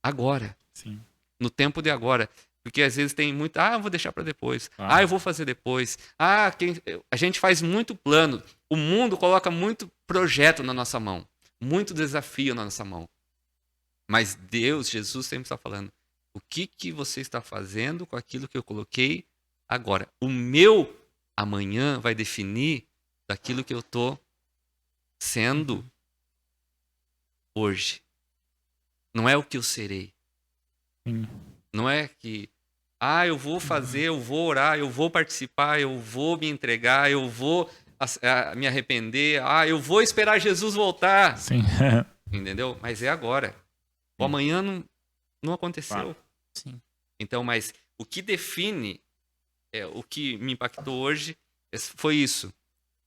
agora. Sim. No tempo de agora. Porque às vezes tem muito, eu vou deixar para depois. Ah. Eu vou fazer depois. A gente faz muito plano. O mundo coloca muito projeto na nossa mão. Muito desafio na nossa mão. Mas Deus, Jesus sempre está falando, o que você está fazendo com aquilo que eu coloquei agora? O meu amanhã vai definir daquilo que eu estou sendo hoje. Não é o que eu serei. Sim. Não é que, eu vou fazer, eu vou orar, eu vou participar, eu vou me entregar, eu vou me arrepender, eu vou esperar Jesus voltar. Sim. Entendeu? Mas é agora. O amanhã não aconteceu. Sim. Então, mas o que define, o que me impactou hoje, foi isso.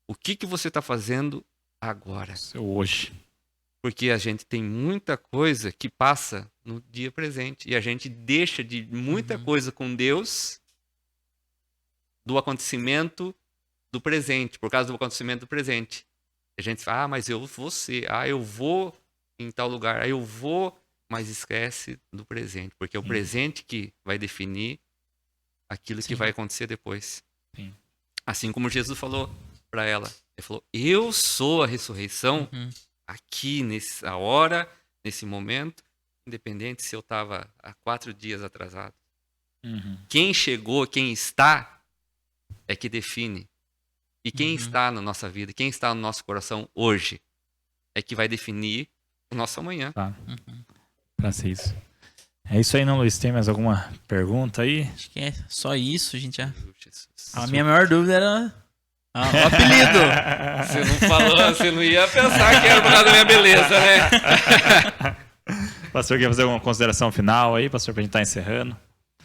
O que você está fazendo agora? Hoje. Porque a gente tem muita coisa que passa no dia presente. E a gente deixa de muita coisa com Deus do acontecimento do presente, por causa do acontecimento do presente. A gente fala, mas eu vou ser, eu vou em tal lugar, eu vou, mas esquece do presente. Porque é o presente que vai definir aquilo que vai acontecer depois. Sim. Assim como Jesus falou para ela. Ele falou, eu sou a ressurreição. Aqui, nessa hora, nesse momento, independente se eu estava há 4 dias atrasado. Quem chegou, quem está, é que define. E quem está na nossa vida, quem está no nosso coração hoje, é que vai definir o nosso amanhã. Tá. Pra ser isso. É isso aí, não, Luiz? Tem mais alguma pergunta aí? Acho que é só isso, gente. Jesus. A minha maior dúvida era o apelido. Você não falou, você não ia pensar que era por causa da minha beleza, né? Pastor, quer fazer alguma consideração final aí, pastor, pra gente estar encerrando?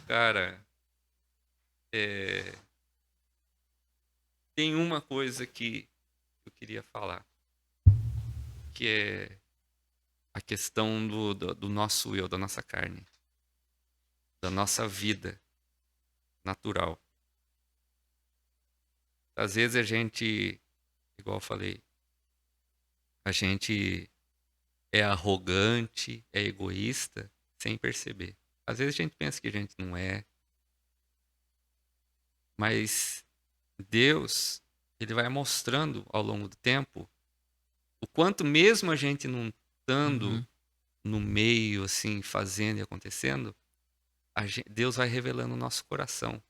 Cara, tem uma coisa que eu queria falar, que é a questão do nosso eu, da nossa carne. da nossa vida natural. Às vezes a gente, igual eu falei, a gente é arrogante, é egoísta, sem perceber. Às vezes a gente pensa que a gente não é. Mas Deus, ele vai mostrando ao longo do tempo o quanto mesmo a gente não estando no meio, assim, fazendo e acontecendo, Deus vai revelando o nosso coração.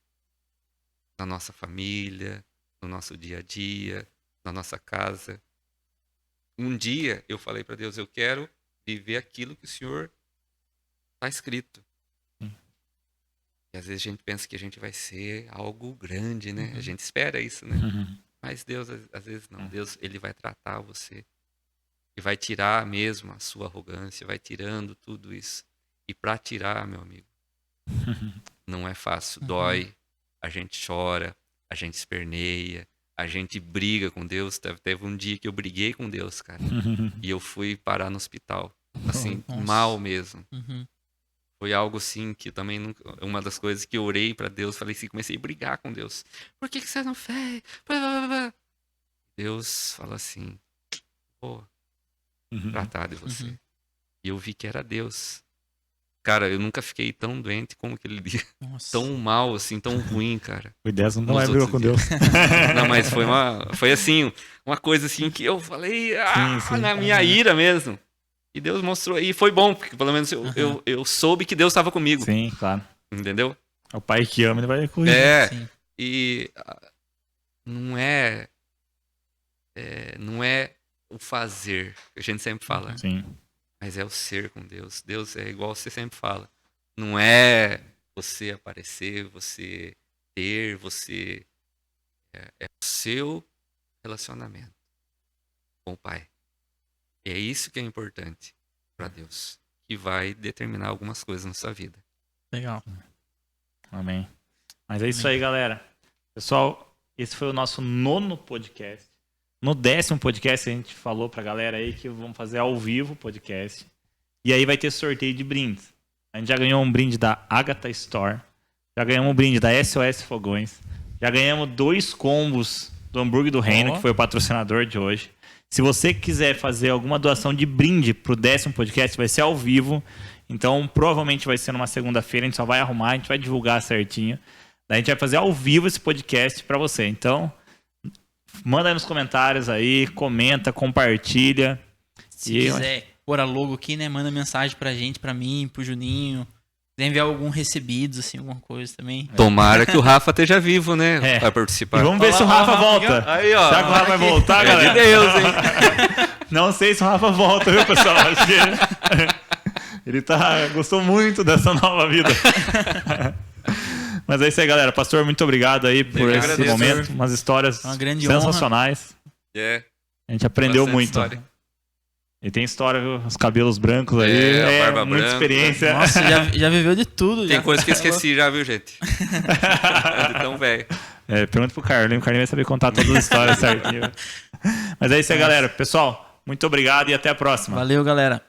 Na nossa família, no nosso dia a dia, na nossa casa. Um dia eu falei para Deus, eu quero viver aquilo que o Senhor está escrito. E às vezes a gente pensa que a gente vai ser algo grande, né? A gente espera isso, né? Mas Deus, às vezes não. Deus, ele vai tratar você. E vai tirar mesmo a sua arrogância, vai tirando tudo isso. E para tirar, meu amigo, não é fácil. Dói, a gente chora, a gente esperneia, a gente briga com Deus. Teve um dia que eu briguei com Deus, cara. E eu fui parar no hospital. Assim, mal mesmo. Foi algo assim que também nunca... Uma das coisas que eu orei pra Deus, falei assim, comecei a brigar com Deus. Por que você não fez? Deus falou assim, pô, tratar de você. E eu vi que era Deus. Cara, eu nunca fiquei tão doente como aquele dia. Nossa. Tão mal, assim, tão ruim, cara. O Deus não é brigou com Deus. Não, mas foi assim, uma coisa assim que eu falei sim. na minha ira mesmo. E Deus mostrou, e foi bom, porque pelo menos eu soube que Deus estava comigo. Sim, claro. Entendeu? É o pai que ama, ele vai corrigir. Sim. E não é o fazer, que a gente sempre fala, Sim. mas é o ser com Deus. Deus é igual você sempre fala. Não é você aparecer, você ter, você... É o seu relacionamento com o Pai. E é isso que é importante para Deus, que vai determinar algumas coisas na sua vida. Legal. Amém. Mas é isso aí, galera. Pessoal, esse foi o nosso 9º podcast. No 10º podcast a gente falou pra galera aí que vamos fazer ao vivo o podcast. E aí vai ter sorteio de brindes. A gente já ganhou um brinde da Agatha Store. Já ganhamos um brinde da SOS Fogões. Já ganhamos 2 combos do Hambúrguer do Reino, que foi o patrocinador de hoje. Se você quiser fazer alguma doação de brinde pro 10º podcast, vai ser ao vivo. Então, provavelmente vai ser numa segunda-feira. A gente só vai arrumar, a gente vai divulgar certinho. Daí a gente vai fazer ao vivo esse podcast pra você. Então, manda aí nos comentários aí, comenta, compartilha. Se quiser pôr a logo aqui, né? Manda mensagem pra gente, pra mim, pro Juninho. Se enviar algum recebidos, assim, alguma coisa também. Tomara que o Rafa esteja vivo, né? Pra participar. E vamos ver se o Rafa volta. Aí, ó. Será que o Rafa vai voltar, galera? É de Deus, hein? Não sei se o Rafa volta, viu, pessoal? Acho que ele gostou muito dessa nova vida. Mas é isso aí, galera. Pastor, muito obrigado aí por esse momento. Umas histórias sensacionais. A gente aprendeu muito. História. E tem história, viu? Os cabelos brancos aí. A barba muita branca. Experiência. Nossa, já viveu de tudo. Tem coisa que eu esqueci já, viu, gente? De tão velho. Pergunta pro Carlinhos. O Carlinhos vai saber contar todas as histórias certinho. Mas é isso aí, galera. Pessoal, muito obrigado e até a próxima. Valeu, galera.